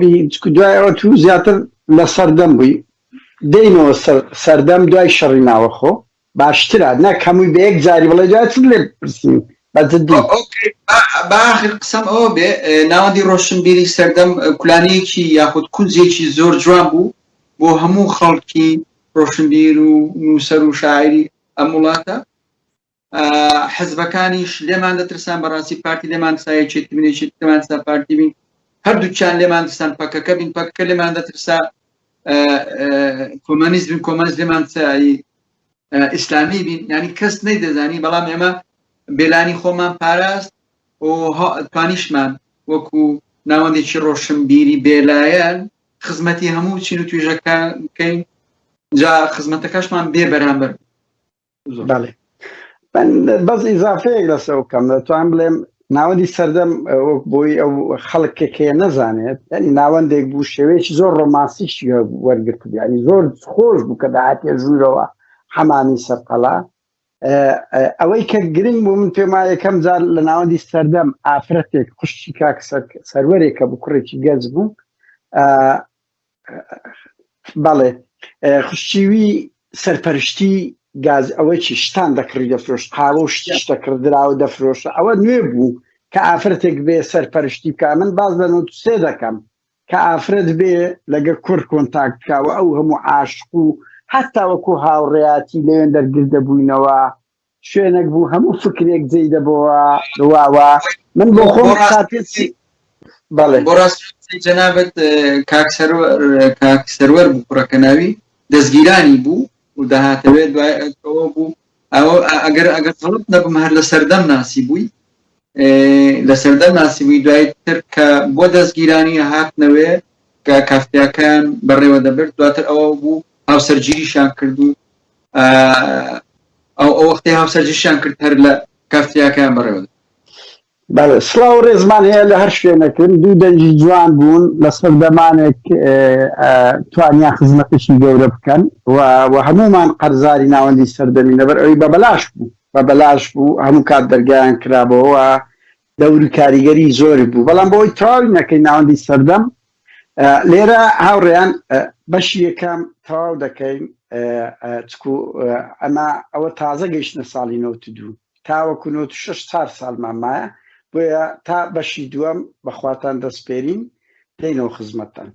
S1: دوایەوە تو زیاتر لە سەردەم بووی دەینەوە سەردەم دوای شەڕی ناوەخۆ باشترە نەک هەمووی بە یەک جاری بڵێ دواتر لێ پرسیم بەجددی
S4: باخر قسەم ئەوە بێ ناوەندی ڕۆشنبیری سەردەم کولانەیەکی یاخود کونجێکی زۆر جوان بوو بۆ هەموو خەڵکی ڕۆشنبیر و نووسەر و شاعری ئەم وڵاتە حزبەکانیش لێمان دەترسان بەڕاستی پارتی لێمان سایەکی بنێکی لێمان سا پارتی بین هەردووچیان لێمان دەستان پەکەکە بین پەکەکە لێمان دەترسا کۆمەنیزم کۆمەنیست لێمان سایی ئیسلامی بین ینی کەس نەیدەزانی بەڵام ئێمە بێلانی خۆمان پاراست و توانیشمان وەکو ناوەندێکی ڕۆشنبیری بێلایەن خزمەتی هەموو چین و توێژەکان بکەین جا خزمەتەکەشمان بێ بەرامبەر
S1: بەس ئیزافەیەک لەسەر بکەم دەتوان بڵێم ناوەندی سەردەم بۆی ئەو خەڵکێکەیە نەزانێت ینی ناوەندێک بوو شێوەیەکی زۆر ڕۆمانسیشی وەرگرت ینی زۆر خۆش بوو کە داهاتێ ژوورەوە هەمانی سەرقەڵا ئەوەی کە گرنگ بوو من پێم وایە یەکەم جار لە ناوەندی سەردەم ئافرەتێک خوشتی کاک سەروەرێکە بوو کوڕێکی گەنج بوو بەڵێ خوشتیوی سەرپەرشتی گاز ئەوەی چی شتان دەکڕی دەفرۆشت قاوە و شتیش دەکردراوە دەفرۆشە ئەوە نوێ بوو کە ئافرەتێک بێ سەرپەرشتی بکە من باز لە نۆتسێ دەکەم کە ئافرەت بێ لەگە کوڕ کۆنتاکت بکاوە ئەو هەموو عاشق و حتا وەکو هاوڕێاتی لەوێن دەرگیر دەبووینەوە شوێنێک بوو هەموو فکرێک جێی دەبەوە دواوە من بۆ خۆم
S4: بەڵێ بۆ ڕاستی جەنابەت کاک سەروەر بوو کوڕەکە ناوی دەستگیرانی بوو و داهاتەوێت دوایەوە بوو ئەگەر هەڵت نەبم هەر لە سەردەم ناسی بووی لە سەردەم ناسی بووی دوایتر کە بۆ دەستگیرانی هاتنەوێ کە کافتیاکان بەڕێوە دەبرد دواتر ئەوە بوو هاوسەرگیریشان کرد و ئەو وەختی هاوسەرگیریشان کرد هەر لە کافتیاکان بەڕێوە
S1: سڵاو ڕێزمان هەیە لە هەر شوێنەکردن دوو دەنجی جوان بوون لە سەردەمانێک توانیان خزمەتشی گەورە بکەن و هەمومان قەرزاری ناوەندی سەردەمی لەبەر ئەوی بەبەلاش بوو هەموو کات دەرگایان کرابەوە دەوری کاریگەری زۆری بوو بەڵام بۆی تەواوی نەکەی ناوەندی سەردەم لێرە هاوڕێیان بەشی یەکەم تەواو دەکەین ئەمە ئەوە تازە گەیشتنە ساڵی 92 تاوەکو 4 ساڵمان مایە بۆیە تا بەشی دووەم بەخواتان دەستپێرین دێنەوە خزمەتتان